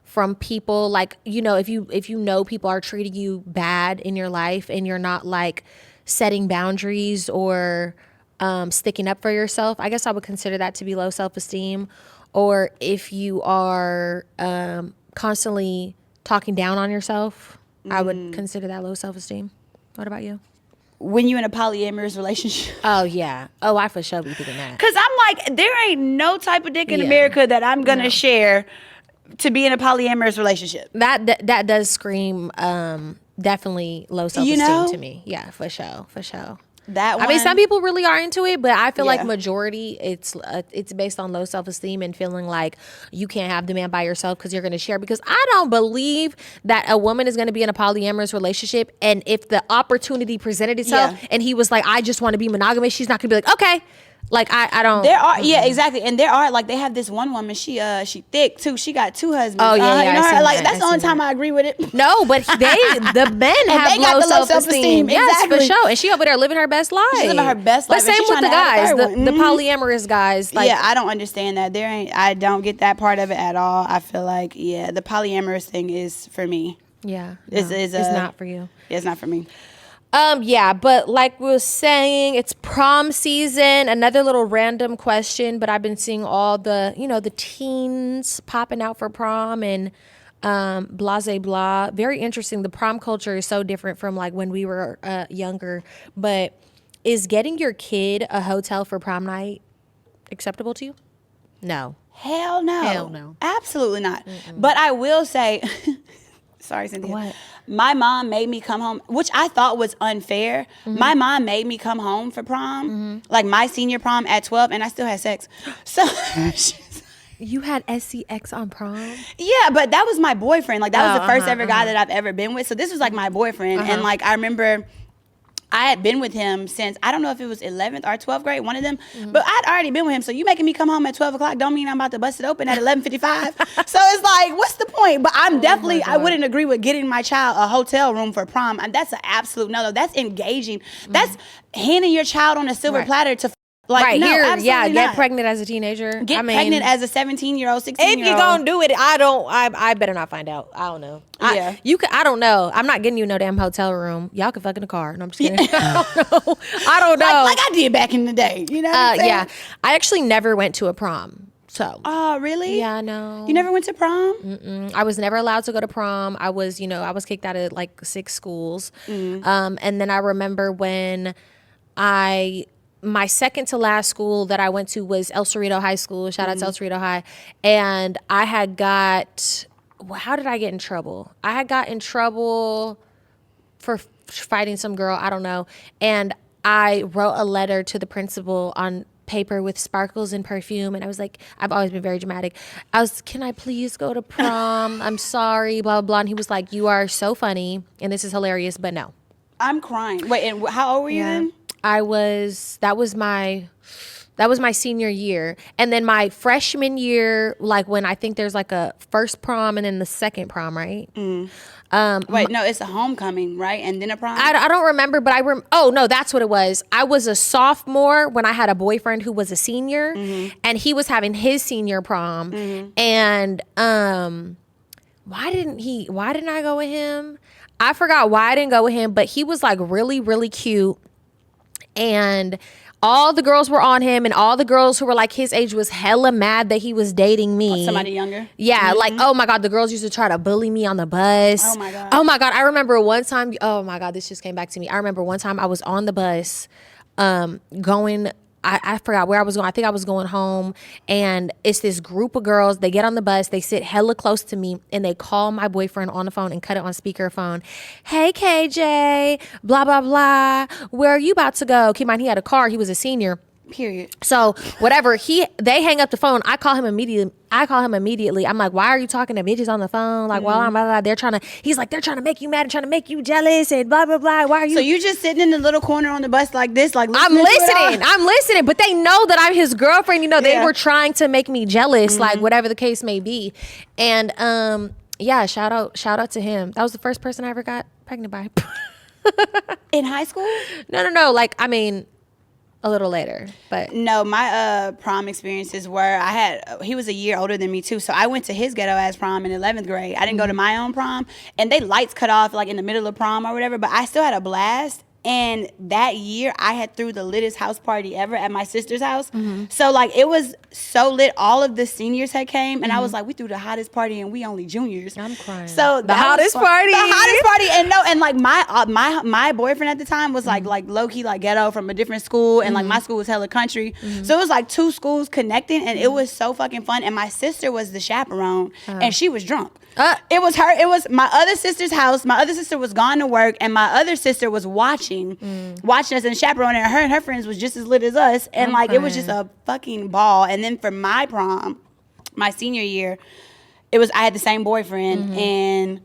from people. Like, you know, if you know people are treating you bad in your life and you're not like setting boundaries or sticking up for yourself, I guess I would consider that to be low self-esteem. Or if you are constantly talking down on yourself, I would consider that low self-esteem. What about you? When you in a polyamorous relationship. Oh, yeah. Oh, I for sure be thinking that. Because I'm like, there ain't no type of dick in America that I'm going to share to be in a polyamorous relationship. That does scream definitely low self-esteem to me. Yeah, for sure. That one, I mean, some people really are into it, but I feel like majority, it's based on low self-esteem and feeling like you can't have the man by yourself because you're going to share. Because I don't believe that a woman is going to be in a polyamorous relationship, and if the opportunity presented itself and he was like, I just want to be monogamous, she's not going to be like, okay. Like, I don't. There are, exactly. And there are, like, they have this one woman, she thick too. She got 2 husbands. Oh, yeah, you know her? Like, that. That's the only time I agree with it. No, but the men have low self-esteem. Yes, exactly. for sure. And she over there living her best life. She's living her best life. But same with the guys, the polyamorous guys. Like, yeah, I don't understand that. I don't get that part of it at all. I feel like, the polyamorous thing is for me. Yeah. It's not for you. It's not for me. Yeah, but like we were saying, it's prom season. Another little random question, but I've been seeing all the, the teens popping out for prom and blase blah. Very interesting. The prom culture is so different from like when we were younger. But is getting your kid a hotel for prom night acceptable to you? No. Hell no. Hell no. Absolutely not. Mm-mm. But I will say, Sorry, Cynthia. What? My mom made me come home, which I thought was unfair. My mom made me come home for prom, like my senior prom at 12, and I still had sex. So You had SCX on prom? yeah, but that was my boyfriend. Like that was the first ever guy that I've ever been with. So this was like my boyfriend, and like I remember I had been with him since, I don't know if it was 11th or 12th grade, one of them, but I'd already been with him. So you making me come home at 12 o'clock don't mean I'm about to bust it open at 11:55. So it's like, what's the point? But I'm definitely, I wouldn't agree with getting my child a hotel room for prom. And that's an absolute no. That's engaging. That's handing your child on a silver platter to like, no, here, absolutely get not. pregnant as a teenager. Get pregnant as a 17-year-old, 16-year-old. If you're gonna do it, I better not find out. I don't know. Yeah. I don't know. I'm not getting you no damn hotel room. Y'all can fuck in the car. No, I'm just kidding. I don't know. Like I did back in the day. You know what I'm saying? Yeah. I actually never went to a prom. So. Oh, really? Yeah, no. You never went to prom? I was never allowed to go to prom. I was kicked out of like 6 schools. And then I remember when my second to last school that I went to was El Cerrito High School. Shout out to El Cerrito High. And I had how did I get in trouble? I had got in trouble for fighting some girl. I don't know. And I wrote a letter to the principal on paper with sparkles and perfume. And I was like, I've always been very dramatic. Can I please go to prom? I'm sorry, blah, blah, blah. And he was like, you are so funny. And this is hilarious, but no. I'm crying. Wait, and how old were you then? that was my senior year. And then my freshman year, like when I think there's like a first prom and then the second prom, right? Wait, no, it's a homecoming, right? And then a prom? I don't remember, but oh no, that's what it was. I was a sophomore when I had a boyfriend who was a senior, and he was having his senior prom. And why didn't I go with him? I forgot why I didn't go with him, but he was like really, really cute. And all the girls were on him, and all the girls who were like his age was hella mad that he was dating me. Somebody younger? Yeah, like, oh my God, the girls used to try to bully me on the bus. Oh my God. Oh my God, I remember one time, oh my God, this just came back to me. I remember one time I was on the bus going, I forgot where I was going. I think I was going home, and it's this group of girls. They get on the bus, they sit hella close to me, and they call my boyfriend on the phone and cut it on speakerphone. Hey, KJ, blah, blah, blah. Where are you about to go? Keep in mind, he had a car. He was a senior. Period. So whatever, they hang up the phone. I call him immediately. I'm like, why are you talking to bitches on the phone? Like, well, blah, blah, blah. He's like, they're trying to make you mad and trying to make you jealous and blah, blah, blah. Why are you? So you just sitting in the little corner on the bus like this, like I'm listening, but they know that I'm his girlfriend. They were trying to make me jealous, like whatever the case may be. And yeah, shout out to him. That was the first person I ever got pregnant by. In high school? No. Like, I mean, a little later, but no, my prom experiences were he was a year older than me too, so I went to his ghetto ass prom in 11th grade. I didn't go to my own prom, and they lights cut off like in the middle of prom or whatever, but I still had a blast. And that year I had threw the littest house party ever at my sister's house. So like it was so lit. All of the seniors had came, and I was like, we threw the hottest party and we only juniors. I'm crying. So the hottest party. And like my boyfriend at the time was like low key like ghetto from a different school, and like my school was hella country. So it was like 2 schools connecting, and it was so fucking fun. And my sister was the chaperone, and she was drunk. It was my other sister's house. My other sister was gone to work, and my other sister was watching us and chaperoning. Her and her friends was just as lit as us, and it was just a fucking ball. And then for my prom, my senior year, I had the same boyfriend, and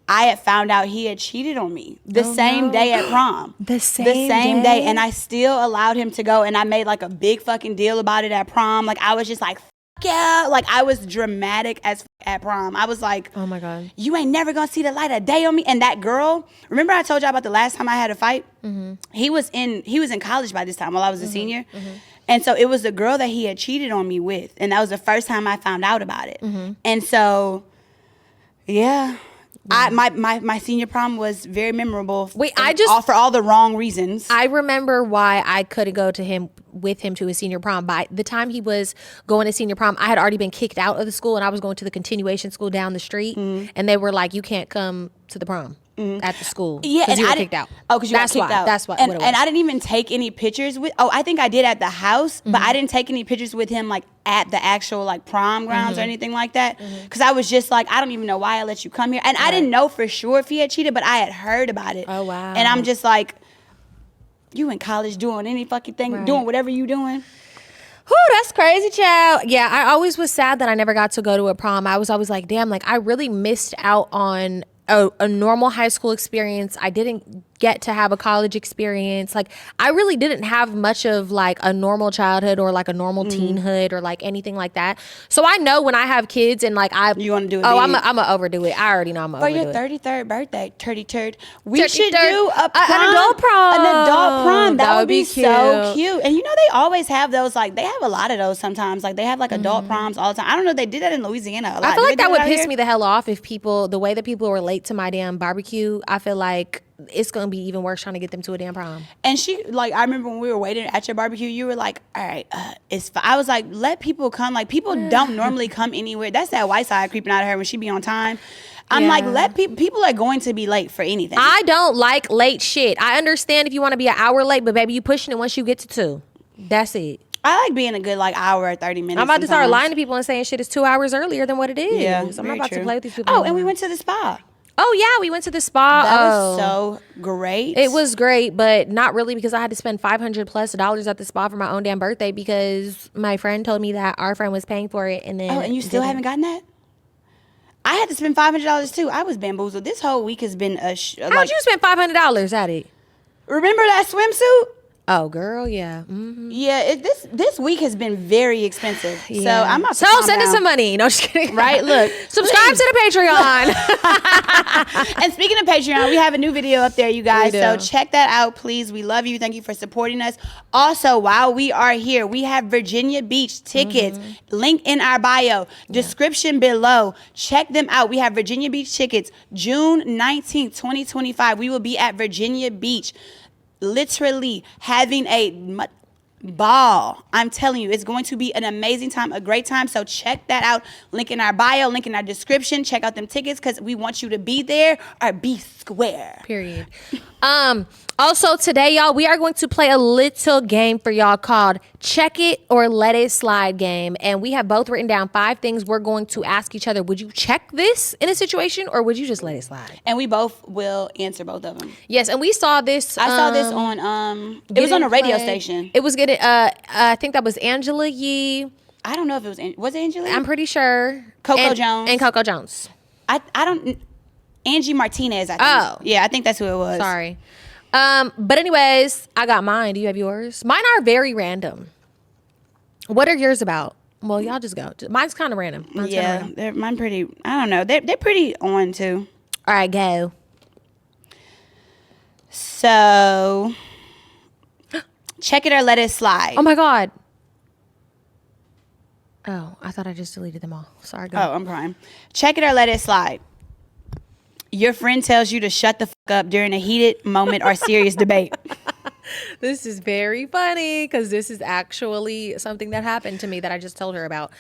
I had found out he had cheated on me the same day at prom. The same day, and I still allowed him to go, and I made like a big fucking deal about it at prom. Like I was just like, yeah, like I was dramatic as at prom. I was like, oh my God, you ain't never gonna see the light of day on me. And that girl, remember I told y'all about the last time I had a fight? He was in college by this time while I was a senior. And so it was the girl that he had cheated on me with, and that was the first time I found out about it. And so yeah. My senior prom was very memorable. Wait, for all the wrong reasons. I remember why I couldn't go with him to his senior prom. By the time he was going to senior prom, I had already been kicked out of the school, and I was going to the continuation school down the street, and they were like, you can't come to the prom at the school. Yeah, because you were kicked out. Oh, because you got kicked out. That's what and, it was. And I didn't even take any pictures with. Oh, I think I did at the house, but I didn't take any pictures with him like at the actual like prom grounds or anything like that. Because I was just like, I don't even know why I let you come here. And I didn't know for sure if he had cheated, but I had heard about it. Oh, wow. And I'm just like, you in college doing any fucking thing, doing whatever you doing. Whew, that's crazy, child. Yeah, I always was sad that I never got to go to a prom. I was always like, damn, like I really missed out on a normal high school experience. I didn't get to have a college experience. Like I really didn't have much of like a normal childhood or like a normal teenhood or like anything like that. So I know when I have kids and like you want to do it. I'm gonna overdo it. I already know I'm gonna for overdo your it. 33rd birthday, 33rd, we 33rd, should do a prom, an adult prom. An adult prom. That would be cute. so cute. And you know they always have those. Like they have a lot of those sometimes. Like they have like adult proms all the time. I don't know. They did that in Louisiana a lot. I feel like that would piss here? me the hell off if people, the way that people were late to my damn barbecue. I feel like it's gonna be even worse trying to get them to a damn prom. And she, like, I remember when we were waiting at your barbecue, you were like, all right, it's fine. I was like, let people come. Like, people don't normally come anywhere. That's that white side creeping out of her when she be on time. I'm like, let people are going to be late for anything. I don't like late shit. I understand if you want to be an hour late, but baby, you pushing it once you get to 2. That's it. I like being a good, like, hour or 30 minutes. I'm about to start lying to people and saying shit is 2 hours earlier than what it is. Yeah, I'm not about to play with these people. Oh, and we went to the spa. Oh, yeah, we went to the spa. That was so great. It was great, but not really because I had to spend $500+ at the spa for my own damn birthday because my friend told me that our friend was paying for it. And then and you still haven't gotten that? I had to spend $500 too. I was bamboozled. This whole week has been How'd you spend $500 at it? Remember that swimsuit? Oh, girl, yeah. Mm-hmm. Yeah, this week has been very expensive. Yeah. So I'm about to send us some money. No, just kidding. Right? Look. Subscribe to the Patreon. And speaking of Patreon, we have a new video up there, you guys. So check that out, please. We love you. Thank you for supporting us. Also, while we are here, we have Virginia Beach tickets. Link in our bio. Description below. Check them out. We have Virginia Beach tickets. June 19th, 2025. We will be at Virginia Beach. Literally having a ball. I'm telling you, it's going to be an amazing time, a great time. So check that out. Link in our bio, link in our description. Check out them tickets because we want you to be there or be square. Period. Also today, y'all, we are going to play a little game for y'all called Check It or Let It Slide game. And we have both written down 5 things we're going to ask each other. Would you check this in a situation or would you just let it slide? And we both will answer both of them. Yes, and we saw this. I saw this on, it was on a radio station. It was getting, I think that was Angela Yee. I don't know if it was Angela? I'm pretty sure. Coco Jones. And Coco Jones. I don't, Angie Martinez, I think. Oh. Yeah, I think that's who it was. Sorry. But anyways, I got mine. Do you have yours? Mine are very random. What are yours about? Well, y'all just go. Mine's kind of random. Mine pretty, I don't know. They're pretty on too. All right, go. So, check it or let it slide. Oh my God. Oh, I thought I just deleted them all. Sorry, go. Oh, I'm prime. Check it or let it slide. Your friend tells you to shut the fuck up during a heated moment or serious debate. This is very funny because this is actually something that happened to me that I just told her about.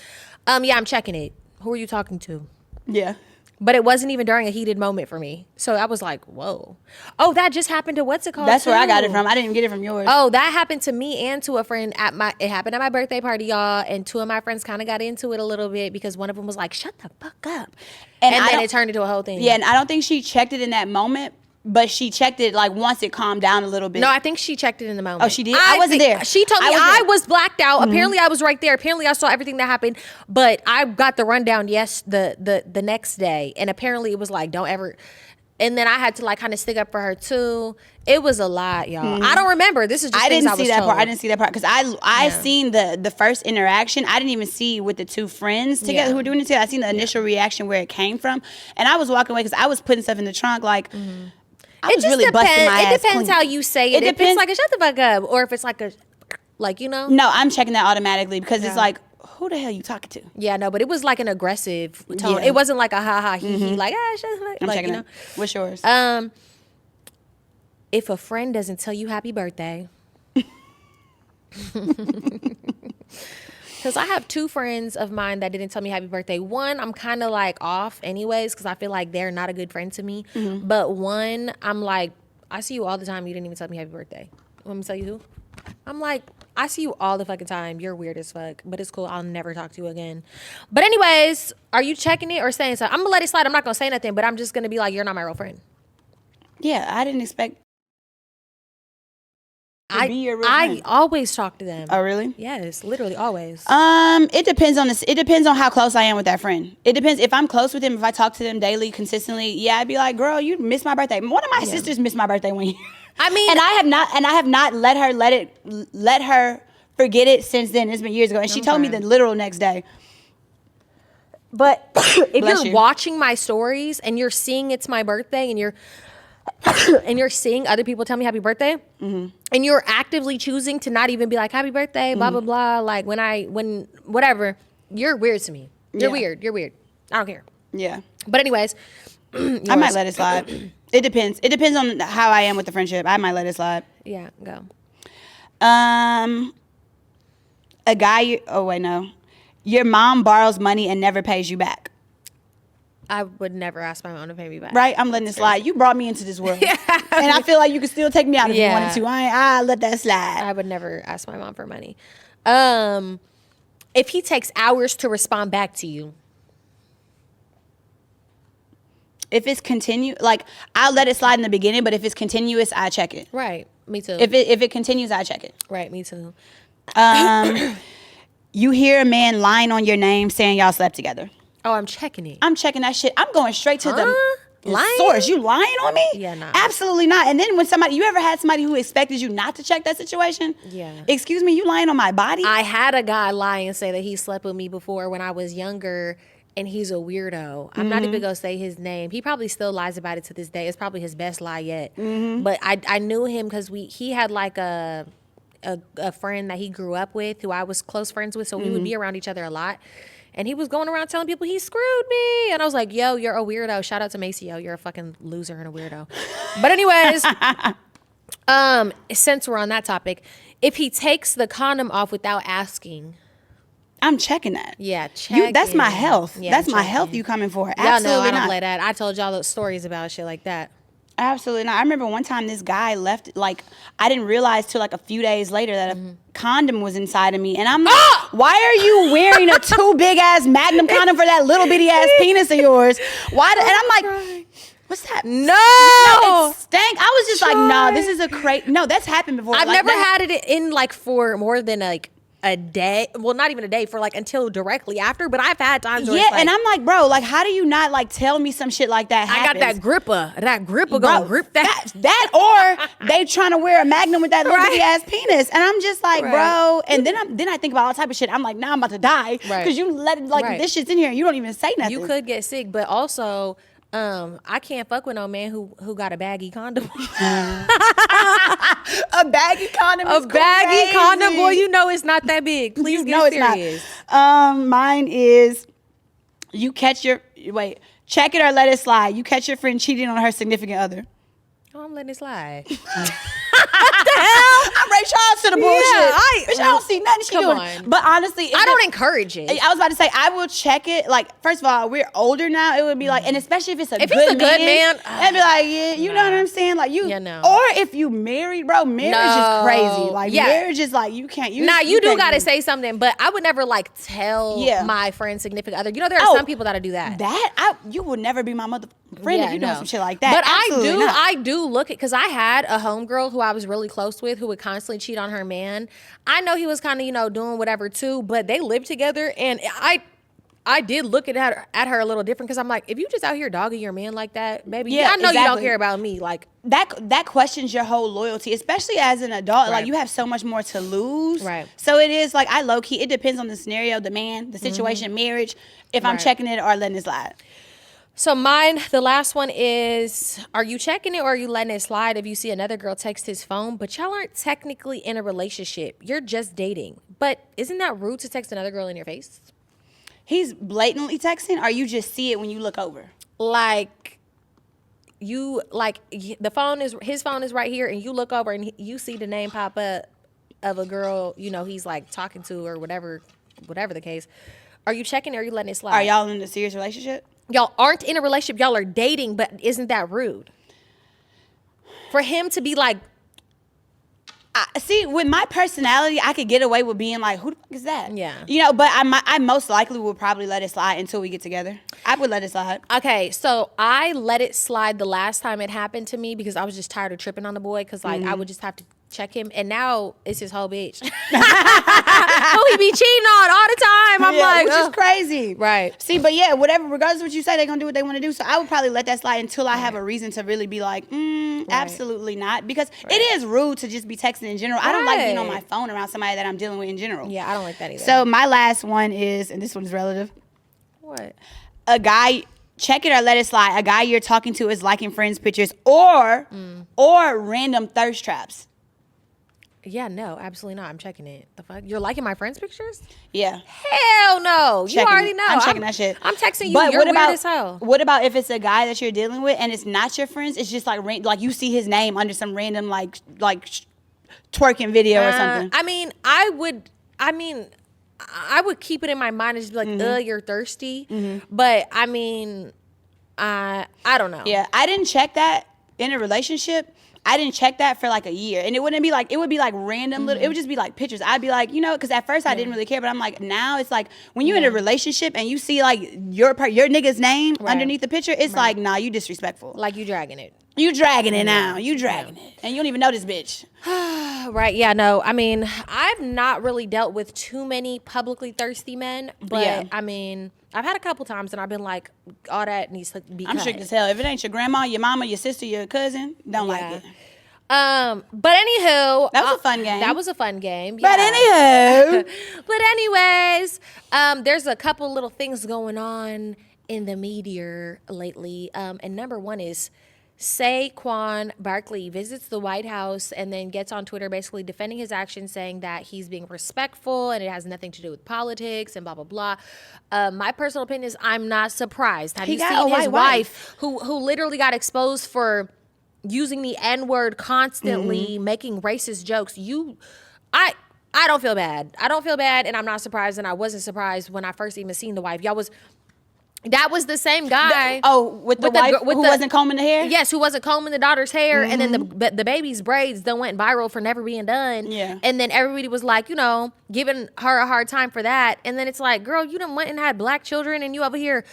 Yeah, I'm checking it. Who are you talking to? Yeah. But it wasn't even during a heated moment for me. So I was like, whoa. Oh, that just happened to what's it called? That's where I got it from. I didn't even get it from yours. Oh, that happened to me and to a friend it happened at my birthday party, y'all. And 2 of my friends kind of got into it a little bit because one of them was like, shut the fuck up. And then it turned into a whole thing. Yeah, and I don't think she checked it in that moment, but she checked it like once it calmed down a little bit. No, I think she checked it in the moment. Oh, she did? I wasn't there. She told me I was blacked out. Mm-hmm. Apparently, I was right there. Apparently, I saw everything that happened. But I got the rundown, the next day. And apparently, it was like, don't ever... And then I had to like kind of stick up for her too. It was a lot, y'all. I don't remember. This is just I didn't see that part. I didn't see that part because I seen the first interaction. I didn't even see with the 2 friends together who were doing it together. I seen the initial reaction where it came from, and I was walking away because I was putting stuff in the trunk like. I was really busting my ass. It depends how you say it. If it's like a shut the fuck up, or if it's like a like No, I'm checking that automatically because it's like. Who the hell you talking to? Yeah, no, but it was like an aggressive tone. It wasn't like a ha ha he he like shut the fuck. I'm like, checking it. What's yours? If a friend doesn't tell you happy birthday, because I have 2 friends of mine that didn't tell me happy birthday. One, I'm kind of like off anyways because I feel like they're not a good friend to me. But one, I'm like, I see you all the time. You didn't even tell me happy birthday. Want me to tell you who? I'm like, I see you all the fucking time. You're weird as fuck, but it's cool. I'll never talk to you again. But anyways, are you checking it or saying something? I'm gonna let it slide. I'm not gonna say nothing, but I'm just gonna be like, you're not my real friend. Yeah, I didn't expect to be your real friend. I always talk to them. Oh, really? Yes, literally always. It depends on this. It depends on how close I am with that friend. It depends if I'm close with him. If I talk to them daily, consistently, yeah, I'd be like, girl, you missed my birthday. One of my sisters missed my birthday one year. I mean, and I have not let her forget it since then. It's been years ago, and she told me the literal next day. But if Bless you're you. watching my stories and you're seeing it's my birthday and you're and you're seeing other people tell me happy birthday, and you're actively choosing to not even be like happy birthday, blah blah blah, like when whatever, you're weird to me. You're weird. You're weird. I don't care. Yeah. But anyways, I might let it slide. It depends. It depends on how I am with the friendship. I might let it slide. Yeah, go. A guy. Oh wait, no. Your mom borrows money and never pays you back. I would never ask my mom to pay me back. Right? I'm letting it slide. You brought me into this world. And I feel like you could still take me out if you wanted to. I let that slide. I would never ask my mom for money. If he takes hours to respond back to you. If it's like I'll let it slide in the beginning, but if it's continuous, I check it. Right. Me too. If it continues, I check it. Right. Me too. You hear a man lying on your name saying y'all slept together. Oh, I'm checking it. I'm checking that shit. I'm going straight to the Lying? source. You lying on me? Yeah, nah. Absolutely not. And then when you ever had somebody who expected you not to check that situation? Yeah. Excuse me, you lying on my body? I had a guy lie and say that he slept with me before when I was younger, and he's a weirdo. I'm not even gonna say his name. He probably still lies about it to this day. It's probably his best lie yet. But I knew him because he had like a friend that he grew up with who I was close friends with, so we would be around each other a lot. And he was going around telling people he screwed me. And I was like, yo, you're a weirdo. Shout out to Maceo. You're a fucking loser and a weirdo. But anyways, since we're on that topic, if he takes the condom off without asking. I'm checking that. Yeah, check. That's my health. Yeah, that's my checking. health you coming for. Y'all know Absolutely I don't not. play that. I told y'all those stories about shit like that. Absolutely not. I remember one time this guy left, like, I didn't realize till like a few days later that a condom was inside of me. And I'm like, why are you wearing a too big ass Magnum condom for that little bitty ass penis of yours? Why? And I'm like, what's that? No, it stank. I was just like, no, this is a crazy. No, that's happened before. I've Like, never that- had it in like for more than like a day. Well, not even a day, for like until directly after. But I've had times where Yeah, it's like, and I'm like, bro, like, how do you not like tell me some shit like that I got happens? that gripper Bro, gonna grip that. that or they trying to wear a Magnum with that little bitty ass penis, and I'm just like, bro. And then I think about all type of shit. I'm like, now I'm about to die because you let this shit's in here and you don't even say nothing. You could get sick, but also, I can't fuck with no man who got a baggy condom. A baggy condom. A baggy condom, boy. You know it's not that big. Please get serious. Mine is you catch your check it or let it slide. You catch your friend cheating on her significant other. Oh, I'm letting it slide. What the hell? I'm Ray Charles to the bullshit. Bitch, I don't see nothing she come doing. on. But honestly, I don't encourage it. I was about to say I will check it. Like, first of all, we're older now. It would be like, and especially if it's a good man, I'd be like, yeah, you know what I'm saying? Like you, or if you married, bro, marriage is crazy. Like marriage is like you can't. You do gotta say something, but I would never like tell my friend's significant other. You know, there are some people that'll do that. You would never be my mother friend if you doing some shit like that. But Absolutely not. I do look at, because I had a homegirl who I was really close with who would constantly cheat on her man. I know he was kind of, doing whatever too, but they lived together, and I did look at her a little different, because I'm like, if you just out here dogging your man like that, baby, I know you don't care about me. Like that questions your whole loyalty, especially as an adult. Like, you have so much more to lose. Right. So it is like, I low key, it depends on the scenario, the man, the situation, marriage, if I'm checking it or letting it slide. So mine, the last one is, are you checking it or are you letting it slide if you see another girl text his phone, but y'all aren't technically in a relationship? You're just dating. But isn't that rude to text another girl in your face? He's blatantly texting, or you just see it when you look over? Like, his phone is right here, and you look over and you see the name pop up of a girl, he's like talking to, or whatever the case. Are you checking it or are you letting it slide? Are y'all in a serious relationship? Y'all aren't in a relationship. Y'all are dating, but isn't that rude? For him to be like, See, with my personality, I could get away with being like, who the fuck is that? Yeah. You know, but I most likely will probably let it slide until we get together. I would let it slide. Okay, so I let it slide the last time it happened to me because I was just tired of tripping on the boy because, like, I would just have to check him. And now it's his whole bitch. Oh, he be cheating on all the time. I'm like, which is crazy. Right. See, but yeah, whatever, regardless of what you say, they're going to do what they want to do. So I would probably let that slide until I have a reason to really be like, absolutely not. Because it is rude to just be texting in general. I don't like being on my phone around somebody that I'm dealing with in general. Yeah, I don't like that either. So my last one is, and this one's relative. What? A guy, check it or let it slide. A guy you're talking to is liking friends' pictures or random thirst traps. Yeah, no, absolutely not. I'm checking it. The fuck? You're liking my friends' pictures? Yeah. Hell no. You already know. I'm checking that shit. I'm texting you. But You're weird as hell. What about if it's a guy that you're dealing with and it's not your friends? It's just like you see his name under some random like twerking video or something. I mean, I would keep it in my mind and just be like, you're thirsty. But I mean, I don't know. Yeah, I didn't check that in a relationship. I didn't check that for like a year, and it would be like random little. It would just be like pictures. I'd be like, because at first I didn't really care, but I'm like, now it's like when you're in a relationship and you see like your nigga's name underneath the picture, it's like, nah, you disrespectful. Like you dragging it. You dragging it now. You dragging it, and you don't even know this bitch. Right? Yeah. No. I mean, I've not really dealt with too many publicly thirsty men, but I mean, I've had a couple times, and I've been like, all that needs to be. I'm strict as hell. If it ain't your grandma, your mama, your sister, your cousin, don't like it. But anywho, that was a fun game. That was a fun game. But anywho, but anyways, there's a couple little things going on in the media lately. And number one is Saquon Barkley visits the White House and then gets on Twitter basically defending his actions, saying that he's being respectful and it has nothing to do with politics and blah, blah, blah. My personal opinion is I'm not surprised. Have you seen his wife who literally got exposed for using the N-word constantly, making racist jokes? I don't feel bad. I don't feel bad, and I'm not surprised, and I wasn't surprised when I first even seen the wife. That was the same guy. With the wife who wasn't combing the hair? Yes, who wasn't combing the daughter's hair. And then the baby's braids done went viral for never being done. Yeah. And then everybody was like, giving her a hard time for that. And then it's like, girl, you done went and had black children and you over here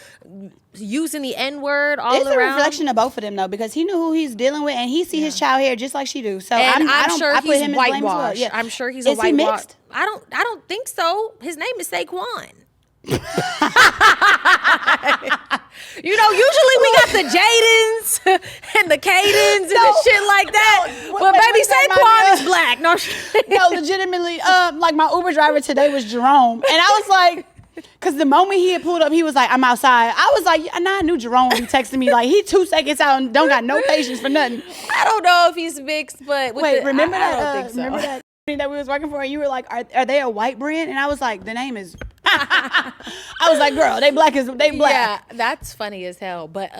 using the N-word all around. It's a reflection of both of them, though, because he knew who he's dealing with and he see his child hair just like she do. So I'm sure he's whitewashed. Well. Yeah. I'm sure he's a whitewashed. Is he mixed? I don't think so. His name is Saquon. Usually we got the Jadens and the Cadens and the shit like that. But baby, Saquon is black. No, legitimately, like my Uber driver today was Jerome. And I was like, because the moment he had pulled up, he was like, I'm outside. I was like, I knew Jerome would be texting me. Like, he 2 seconds out and don't got no patience for nothing. I don't know if he's mixed, but remember that? I don't think so. Remember that that we was working for, and you were like, are they a white brand? And I was like, the name is I was like, girl, they black. Yeah, that's funny as hell. But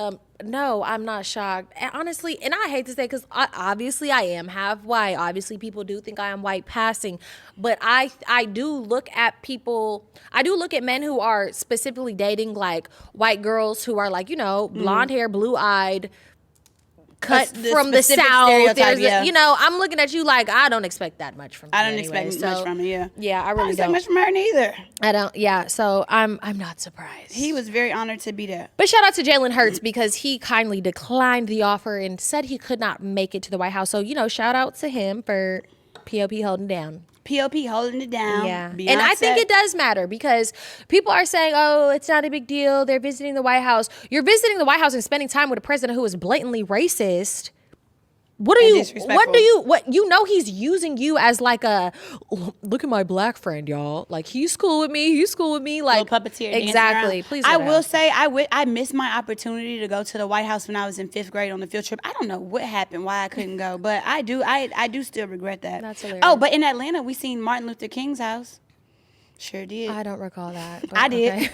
no, I'm not shocked. And honestly, and I hate to say, because obviously I am half white. Obviously people do think I am white passing. But I do look at people, I do look at men who are specifically dating like white girls who are like, blonde hair, blue-eyed, cut from the South. I'm looking at you like I don't expect that much from you. I don't expect much from you. Yeah, I really don't expect much from her neither. I don't. Yeah, so I'm not surprised. He was very honored to be there. But shout out to Jalen Hurts because he kindly declined the offer and said he could not make it to the White House. So shout out to him for POP holding down. POP holding it down. Yeah. Beyonce. And I think it does matter because people are saying, oh, it's not a big deal. They're visiting the White House. You're visiting the White House and spending time with a president who is blatantly racist. What he's using you as like a, look at my black friend, y'all. Like, he's cool with me. Like, little puppeteer. Exactly. Please. I will say I missed my opportunity to go to the White House when I was in 5th grade on the field trip. I don't know what happened, why I couldn't go, but I do still regret that. That's hilarious. Oh, but in Atlanta, we seen Martin Luther King's house. Sure did. I don't recall that. But I did.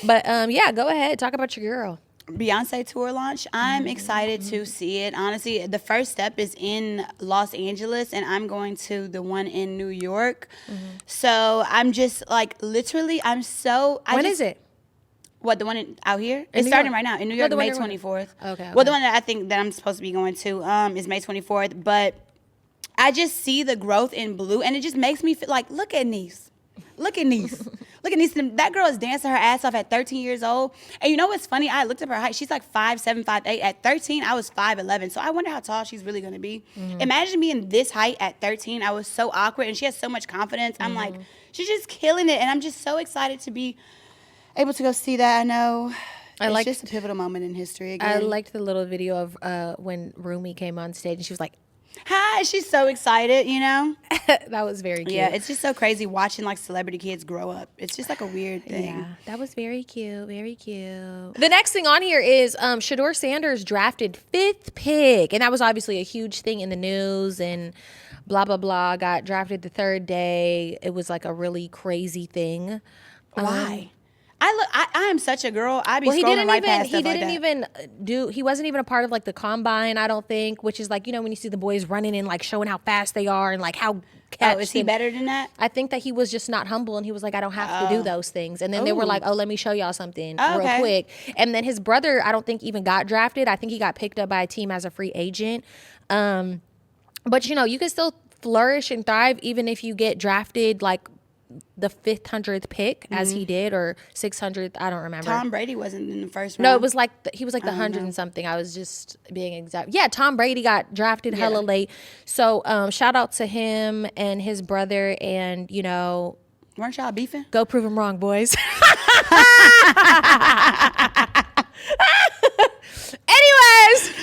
But yeah, go ahead. Talk about your girl. Beyonce tour launch. I'm excited to see it. Honestly, the first step is in Los Angeles, and I'm going to the one in New York. So I'm just like, literally, I'm so. When is it? What, the one out here? It's starting right now in New York, May 24th. Okay. Well, the one that I think that I'm supposed to be going to is May 24th, but I just see the growth in Blue, and it just makes me feel like, look at Niece. Look at Niece. Look at Niece. That girl is dancing her ass off at 13 years old. And you know what's funny? I looked up her height. She's like 5'7", 5'8". At 13, I was 5'11". So I wonder how tall she's really going to be. Imagine being this height at 13. I was so awkward, and she has so much confidence. I'm like, she's just killing it, and I'm just so excited to be able to go see that. I know it's just a pivotal moment in history again. I liked the little video of when Rumi came on stage, and she was like, hi, she's so excited, you know? that was very cute. Yeah, it's just so crazy watching like celebrity kids grow up. It's just like a weird thing. Yeah, that was very cute, very cute. The next thing on here is Shador Sanders drafted 5th pick, and that was obviously a huge thing in the news, and blah, blah, blah, got drafted the 3rd day. It was like a really crazy thing. Why? I am such a girl. I be scrolling right past stuff like that. He wasn't even a part of like the combine, I don't think, which is like, you know, when you see the boys running and like showing how fast they are and like how is he better than that? I think that he was just not humble, and he was like, I don't have to do those things. And then they were like, oh, let me show y'all something real quick. And then his brother, I don't think even got drafted. I think he got picked up by a team as a free agent. But you know, you can still flourish and thrive even if you get drafted like the 500th pick as he did, or 600th. I don't remember. Tom Brady wasn't in the first round. No, it was like he was like the 100 and something. I was just being exact. Yeah, Tom Brady got drafted hella late. So shout out to him and his brother, and you know, weren't y'all beefing? Go prove him wrong, boys. Anyways.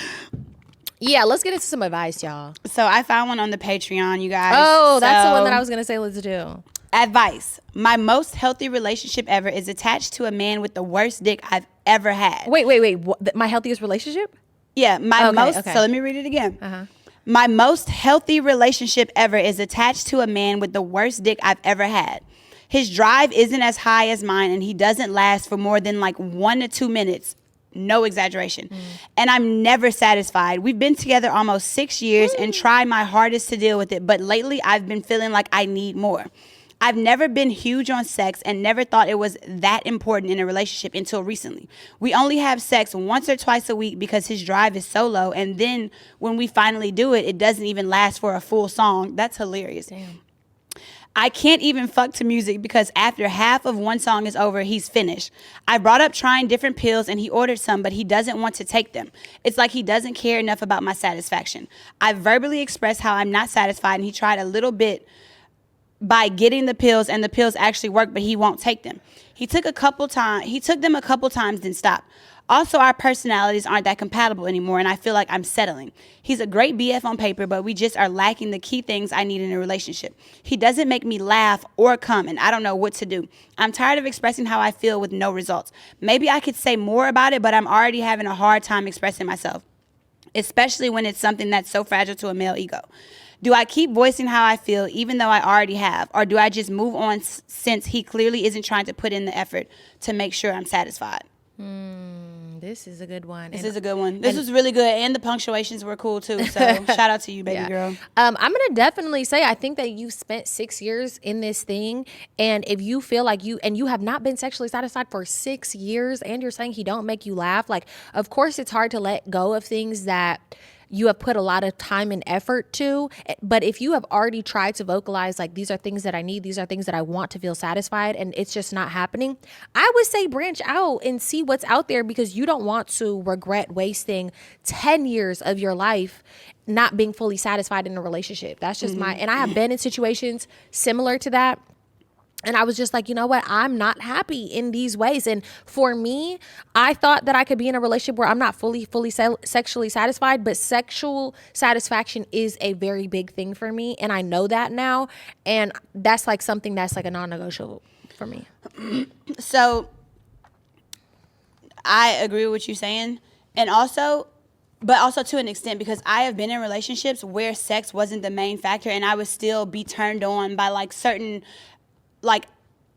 Yeah, let's get into some advice, y'all. So I found one on the Patreon, you guys. Oh, that's the one that I was going to say let's do. Advice. My most healthy relationship ever is attached to a man with the worst dick I've ever had. Wait. What, my healthiest relationship? Yeah, so let me read it again. My most healthy relationship ever is attached to a man with the worst dick I've ever had. His drive isn't as high as mine, and he doesn't last for more than like 1 to 2 minutes. No exaggeration. And I'm never satisfied. We've been together almost 6 years and tried my hardest to deal with it. But lately, I've been feeling like I need more. I've never been huge on sex and never thought it was that important in a relationship until recently. We only have sex once or twice a week because his drive is so low. And then when we finally do it, it doesn't even last for a full song. That's hilarious. Damn. I can't even fuck to music because after half of one song is over, he's finished. I brought up trying different pills and he ordered some, but he doesn't want to take them. It's like he doesn't care enough about my satisfaction. I verbally expressed how I'm not satisfied, and he tried a little bit by getting the pills, and the pills actually work, but he won't take them. He took them a couple times, then stopped. Also, our personalities aren't that compatible anymore, and I feel like I'm settling. He's a great BF on paper, but we just are lacking the key things I need in a relationship. He doesn't make me laugh or come, and I don't know what to do. I'm tired of expressing how I feel with no results. Maybe I could say more about it, but I'm already having a hard time expressing myself, especially when it's something that's so fragile to a male ego. Do I keep voicing how I feel even though I already have, or do I just move on since he clearly isn't trying to put in the effort to make sure I'm satisfied? This is a good one. This is a good one. This was really good, and the punctuations were cool too. So shout out to you, baby girl. I'm gonna definitely say I think that you spent 6 years in this thing, and if you feel like you have not been sexually satisfied for 6 years, and you're saying he don't make you laugh, like of course it's hard to let go of things that you have put a lot of time and effort to. But if you have already tried to vocalize, like, these are things that I need, these are things that I want to feel satisfied, and it's just not happening, I would say branch out and see what's out there, because you don't want to regret wasting 10 years of your life not being fully satisfied in a relationship. That's just and I have been in situations similar to that. And I was just like, you know what? I'm not happy in these ways. And for me, I thought that I could be in a relationship where I'm not fully sexually satisfied, but sexual satisfaction is a very big thing for me. And I know that now. And that's like something that's like a non-negotiable for me. So I agree with what you're saying. And also, but also to an extent, because I have been in relationships where sex wasn't the main factor, and I would still be turned on by like certain, like,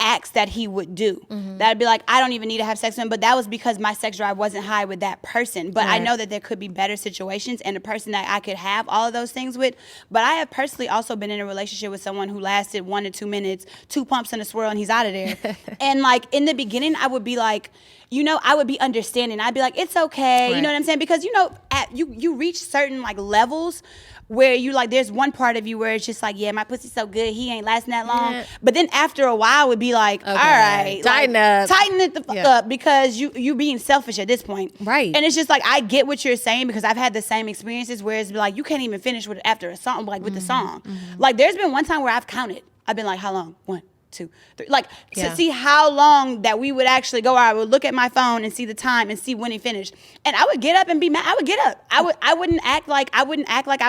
acts that he would do. That'd be like, I don't even need to have sex with him, but that was because my sex drive wasn't high with that person. But I know that there could be better situations and a person that I could have all of those things with. But I have personally also been in a relationship with someone who lasted 1 to 2 minutes, 2 pumps and a swirl, and he's out of there. And like in the beginning, I would be like, you know, I would be understanding. I'd be like, it's okay. You know what I'm saying? Because, you know, you reach certain like levels where you like, there's one part of you where it's just like, yeah, my pussy's so good, he ain't lasting that long. Yeah. But then after a while, it would be like, all right, tighten it the fuck up, because you being selfish at this point. Right. And it's just like, I get what you're saying, because I've had the same experiences where it's like, you can't even finish with after a song, like with the song. Like there's been one time where I've counted. I've been like, how long? 1, 2, 3, like to see how long that we would actually go. I would look at my phone and see the time and see when he finished, and I would get up and be mad. I would get up. I wouldn't act like I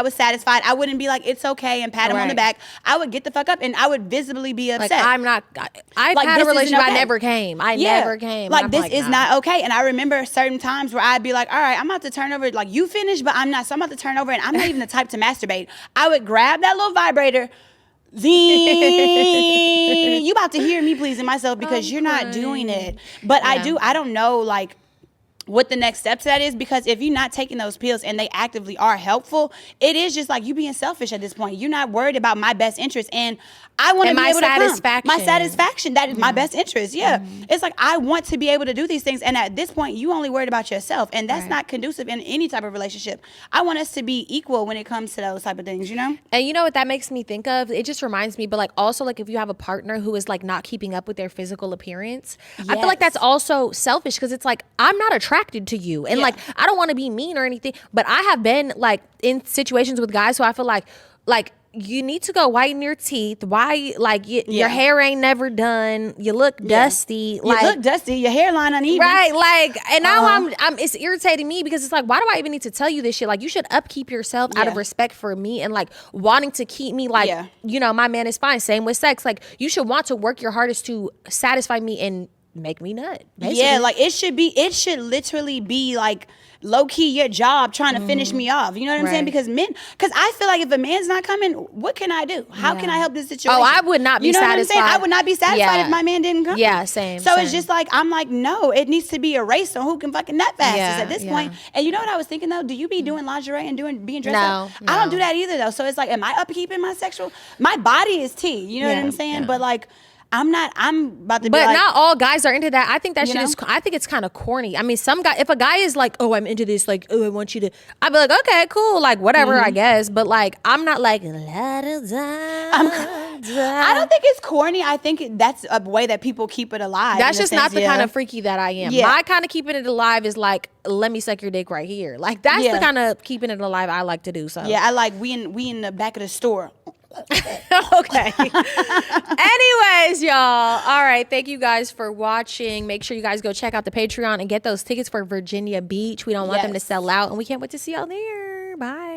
was satisfied. I wouldn't be like, it's okay, and pat him on the back. I would get the fuck up, and I would visibly be upset. Like, I've like, had a relationship. Okay. I never came. Like this is not okay. And I remember certain times where I'd be like, all right, I'm about to turn over. Like you finished, but I'm not. So I'm about to turn over, and I'm not even the type to masturbate. I would grab that little vibrator. You about to hear me pleasing myself because you're not doing it. But I don't know like what the next step to that is, because if you're not taking those pills and they actively are helpful, it is just like you being selfish at this point. You're not worried about my best interest, and I want to be able to come. My satisfaction, that is my best interest. It's like I want to be able to do these things, and at this point you only worried about yourself, and that's not conducive in any type of relationship. I want us to be equal when it comes to those type of things, you know? And you know what that makes me think of? It just reminds me, but like also like if you have a partner who is like not keeping up with their physical appearance, I feel like that's also selfish, because it's like I'm not attracted to you, and like I don't want to be mean or anything, but I have been like in situations with guys who I feel like you need to go whiten your teeth. Why? Like your hair ain't never done. You look dusty. Like, you look dusty. Your hairline uneven. Right. Like, and now I'm. It's irritating me, because it's like, why do I even need to tell you this shit? Like, you should upkeep yourself out of respect for me, and like wanting to keep me like, you know, my man is fine. Same with sex. Like, you should want to work your hardest to satisfy me and make me nut. Basically. Yeah. Like it should literally be like low key your job trying to finish me off. You know what I'm saying? Because I feel like if a man's not coming, what can I do? How can I help this situation? Oh, I would not be satisfied. What I'm saying? I would not be satisfied if my man didn't come. Yeah, same. So it's just like, I'm like, no, it needs to be a race on who can fucking nut fastest at this point. And you know what I was thinking though? Do you be doing lingerie and being dressed up? I don't do that either though. So it's like, am I upkeeping my sexual? My body is tea. You know what I'm saying? But like, I'm about to be like. But not all guys are into that. I think that shit is, I think it's kind of corny. I mean, some guy, if a guy is like, oh, I'm into this, like, oh, I want you to, I'd be like, okay, cool, like, whatever, I guess. But like, I'm not like, I don't think it's corny. I think that's a way that people keep it alive. That's just not the kind of freaky that I am. My kind of keeping it alive is like, let me suck your dick right here. Like, that's the kind of keeping it alive I like to do. So yeah, I like, we in the back of the store. Okay. Anyways, y'all. All right. Thank you guys for watching. Make sure you guys go check out the Patreon and get those tickets for Virginia Beach. We don't want them to sell out, and we can't wait to see y'all there. Bye.